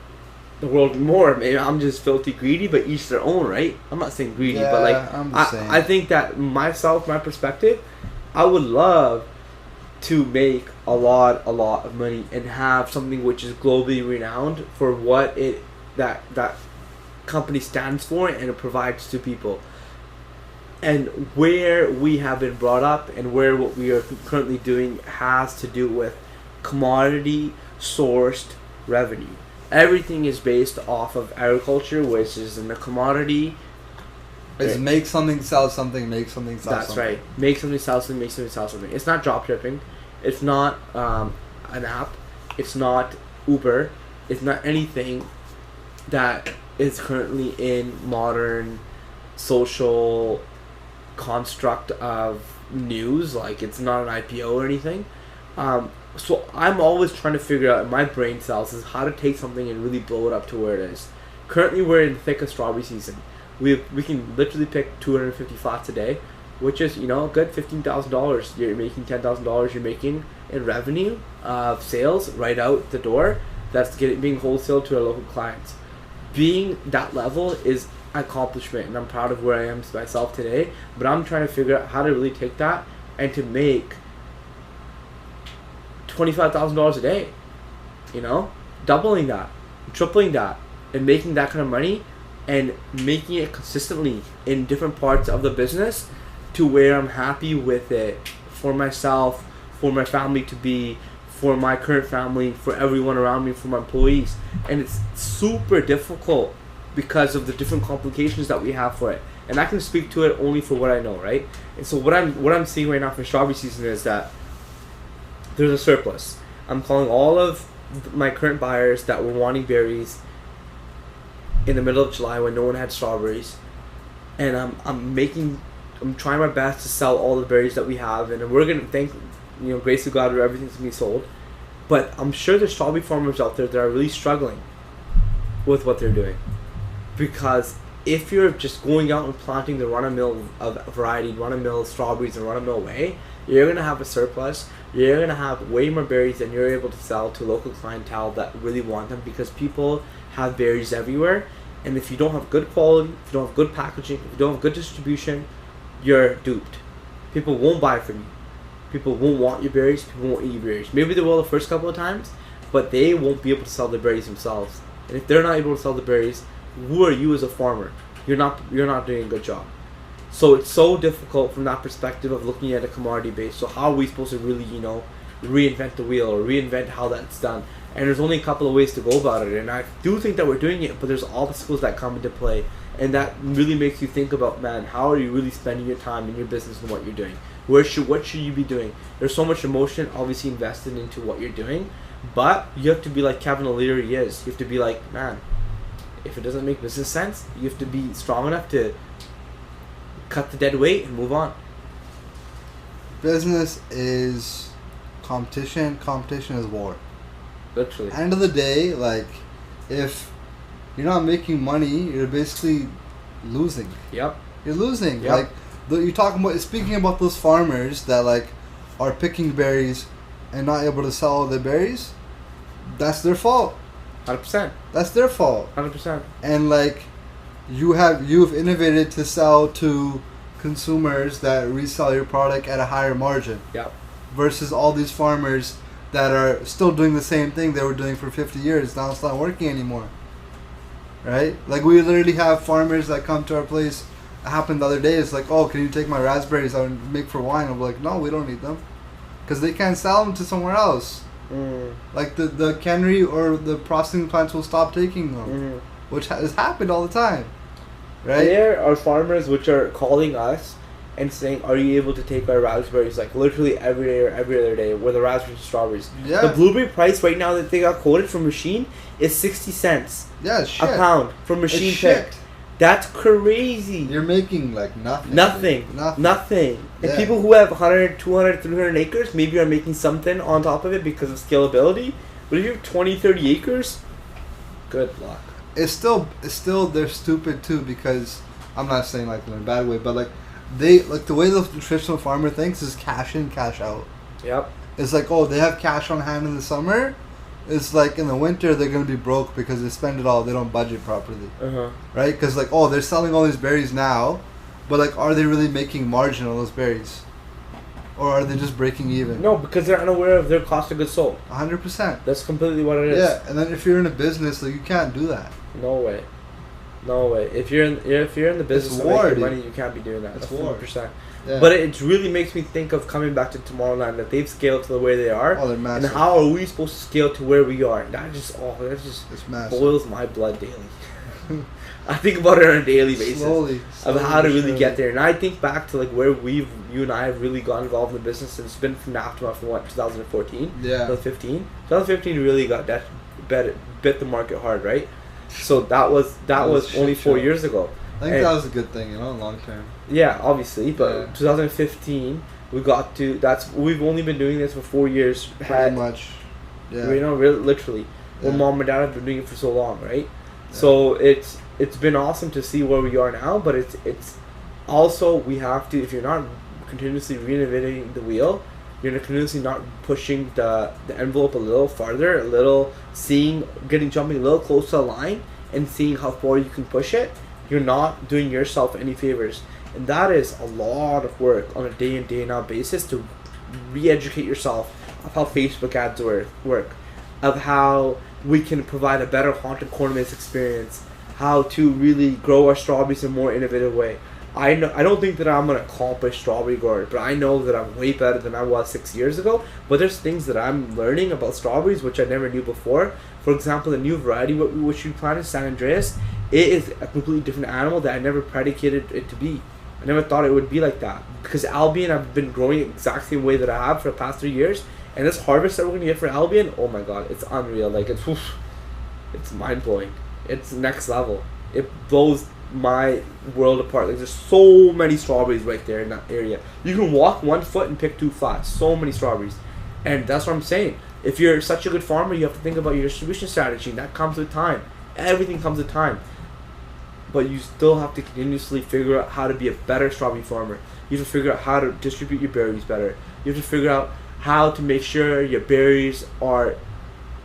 the world more. Maybe I'm just filthy greedy, but each their own, right? I'm not saying greedy, but like I think that my perspective, I would love to make a lot of money and have something which is globally renowned for what that company stands for and it provides to people. And where we have been brought up and where what we are currently doing has to do with commodity sourced revenue. Everything is based off of agriculture, which is in the commodity. It's make something, sell something, make something, sell That's something. right. Make something, sell something, make something, sell something. It's not drop shipping. It's not an app. It's not Uber. It's not anything that is currently in modern social construct of news. Like, it's not an IPO or anything. So I'm always trying to figure out in my brain cells is how to take something and really blow it up to where it is. Currently, we're in the thick of strawberry season. We can literally pick 250 flats a day, which is, you know, a good $15,000. You're making $10,000. You're making in revenue of sales right out the door. That's being wholesaled to our local clients. Being that level is accomplishment, and I'm proud of where I am myself today. But I'm trying to figure out how to really take that and to make $25,000 a day. You know, doubling that, tripling that, and making that kind of money, and making it consistently in different parts of the business to where I'm happy with it for myself, for my family to be, for my current family, for everyone around me, for my employees. And it's super difficult because of the different complications that we have for it. And I can speak to it only for what I know, right? And so what I'm seeing right now for strawberry season is that there's a surplus. I'm calling all of my current buyers that were wanting berries in the middle of July when no one had strawberries, and I'm trying my best to sell all the berries that we have, and we're gonna thank, you know, grace of God, where everything's gonna be sold. But I'm sure there's strawberry farmers out there that are really struggling with what they're doing, because if you're just going out and planting the run-of-mill of variety, run-of-mill strawberries and run-of-mill way, you're gonna have a surplus. You're gonna have way more berries than you're able to sell to local clientele that really want them, because people have berries everywhere. And if you don't have good quality, if you don't have good packaging, if you don't have good distribution, you're duped. People won't buy from you. People won't want your berries. People won't eat your berries. Maybe they will the first couple of times, but they won't be able to sell the berries themselves. And if they're not able to sell the berries, who are you as a farmer? You're not doing a good job. So it's so difficult from that perspective of looking at a commodity base. So how are we supposed to really, you know, reinvent the wheel or reinvent how that's done? And there's only a couple of ways to go about it. And I do think that we're doing it, but there's obstacles that come into play. And that really makes you think about, man, how are you really spending your time in your business and what you're doing? What should you be doing? There's so much emotion obviously invested into what you're doing, but you have to be like Kevin, the leader he is. You have to be like, man, if it doesn't make business sense, you have to be strong enough to cut the dead weight and move on. Business is competition. Competition is war. Literally. End of the day, like, if you're not making money, you're basically losing. Yep. You're losing. Yep. Like, you're talking about, speaking about those farmers that, like, are picking berries and not able to sell their berries, that's their fault. 100%. That's their fault. 100%. And, like, you've innovated to sell to consumers that resell your product at a higher margin. Yep. Versus all these farmers that are still doing the same thing they were doing for 50 years. Now it's not working anymore. Right? Like, we literally have farmers that come to our place. It happened the other day. It's like, oh, can you take my raspberries out and make for wine? I'm like, no, we don't need them. Because they can't sell them to somewhere else. Like, the cannery or the processing plants will stop taking them. Which has happened all the time. Right? There are farmers which are calling us and saying, "Are you able to take our raspberries like literally every day or every other day?" Where the raspberries and strawberries. Yeah. The blueberry price right now that they got quoted from machine is 60 cents. Yeah, it's shit. A pound from machine It's picked. shit. That's crazy. You're making like nothing. Nothing. And Yeah. people who have 100, 200, 300 acres maybe are making something on top of it because of scalability. But if you have 20, 30 acres, good luck. It's still they're stupid too, because I'm not saying like in a bad way, but like they like the way the traditional farmer thinks is cash in, cash out. Yep. It's like, oh, they have cash on hand in the summer. It's like in the winter they're gonna be broke because they spend it all. They don't budget properly, right? Because like, oh, they're selling all these berries now, but like, are they really making margin on those berries, or are they just breaking even? No, because they're unaware of their cost of goods sold. 100%. That's completely what it is. Yeah, and then if you're in a business, like you can't do that. No way. If you're in the business of making money, you can't be doing that. That's 100%. Yeah. But it really makes me think of coming back to Tomorrowland, that they've scaled to the way they are. Oh, they're massive. And how are we supposed to scale to where we are? That just boils my blood daily. I think about it on a daily basis. Slowly of how to really get there. And I think back to like where you and I have really got involved in the business, and it's been from Nappa from 2014? Yeah. 2015? 2015 really got bit the market hard, right? So that was only 4 years ago. I think that was a good thing, long term. Yeah, obviously, but 2015 we've only been doing this for 4 years. Pretty much. Yeah. Literally. Well, mom and dad have been doing it for so long, right? Yeah. So it's been awesome to see where we are now, but it's also, we have to, if you're not continuously reinnovating the wheel, you're continuously not pushing the envelope a little farther, jumping a little close to the line and seeing how far you can push it, you're not doing yourself any favors. And that is a lot of work on a day in, day out basis to re-educate yourself of how Facebook ads work, of how we can provide a better haunted corners experience, how to really grow our strawberries in a more innovative way. I don't think that I'm an accomplished strawberry grower, but I know that I'm way better than I was 6 years ago. But there's things that I'm learning about strawberries which I never knew before. For example, the new variety which we planted, San Andreas, it is a completely different animal that I never predicated it to be. I never thought it would be like that. Because Albion, I've been growing the exact same way that I have for the past 3 years. And this harvest that we're going to get for Albion, oh my god, it's unreal. Like, it's mind-blowing. It's next level. It blows my world apart. Like, there's so many strawberries right there in that area. You can walk 1 foot and pick 2 flats. So many strawberries. And that's what I'm saying. If you're such a good farmer, you have to think about your distribution strategy. And that comes with time. Everything comes with time. But you still have to continuously figure out how to be a better strawberry farmer. You have to figure out how to distribute your berries better. You have to figure out how to make sure your berries are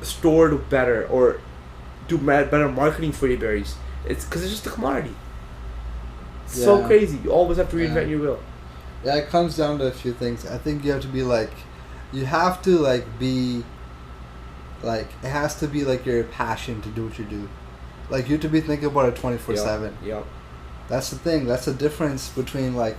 stored better, or do better marketing for your berries. It's because it's just a commodity. It's so crazy. You always have to reinvent your wheel. Yeah, it comes down to a few things. I think you have to be like, it has to be like your passion to do what you do. Like, you have to be thinking about it 24/7. Yep. That's the thing. That's the difference between like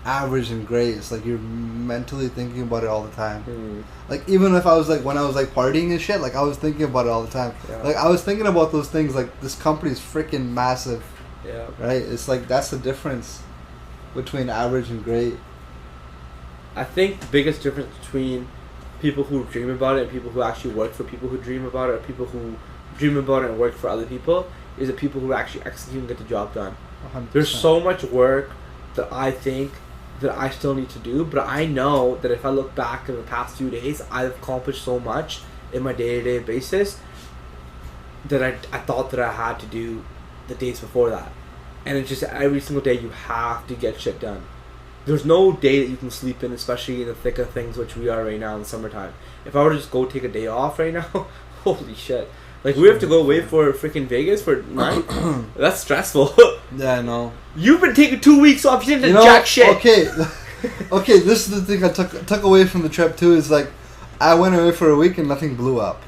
average and great. It's like you're mentally thinking about it all the time. Like, even if I was like, when I was like partying and shit, like I was thinking about it all the time. Yeah. Like, I was thinking about those things. Like, this company's freaking massive. Yeah. Right. It's like, that's the difference between average and great. I think the biggest difference between people who dream about it and people who actually work for people who dream about it, or people who dream about it and work for other people, is the people who actually execute and get the job done. 100%. There's so much work that I think that I still need to do, but I know that if I look back in the past few days, I've accomplished so much in my day-to-day basis that I thought that I had to do the days before that. And it's just every single day you have to get shit done. There's no day that you can sleep in, especially in the thick of things, which we are right now in the summertime. If I were to just go take a day off right now, holy shit. Like, we have to go away for freaking Vegas for 9. That's stressful. Yeah, I know. You've been taking 2 weeks off. You didn't jack shit. Okay, okay. This is the thing I took away from the trip too. Is like, I went away for a week and nothing blew up.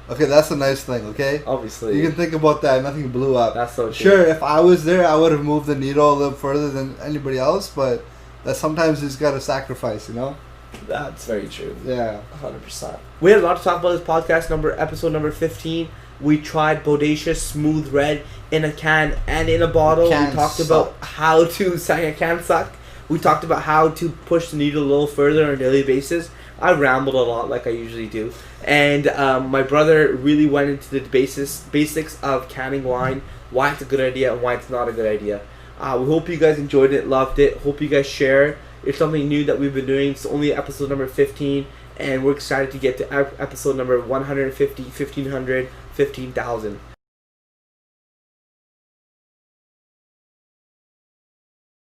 Okay, that's a nice thing. Okay, obviously you can think about that. Nothing blew up. That's so true. Sure, if I was there, I would have moved the needle a little further than anybody else. But that sometimes you just gotta sacrifice. That's very true. Yeah, 100%. We had a lot to talk about this podcast episode number 15. We tried Bodacious Smooth Red in a can and in a bottle. We talked about how to sang a can suck. We talked about how to push the needle a little further on a daily basis. I rambled a lot like I usually do. And my brother really went into the basics of canning wine, why it's a good idea and why it's not a good idea. We hope you guys enjoyed it, loved it. Hope you guys share. It's something new that we've been doing. It's only episode number 15, and we're excited to get to episode number 150, 1500, 15,000.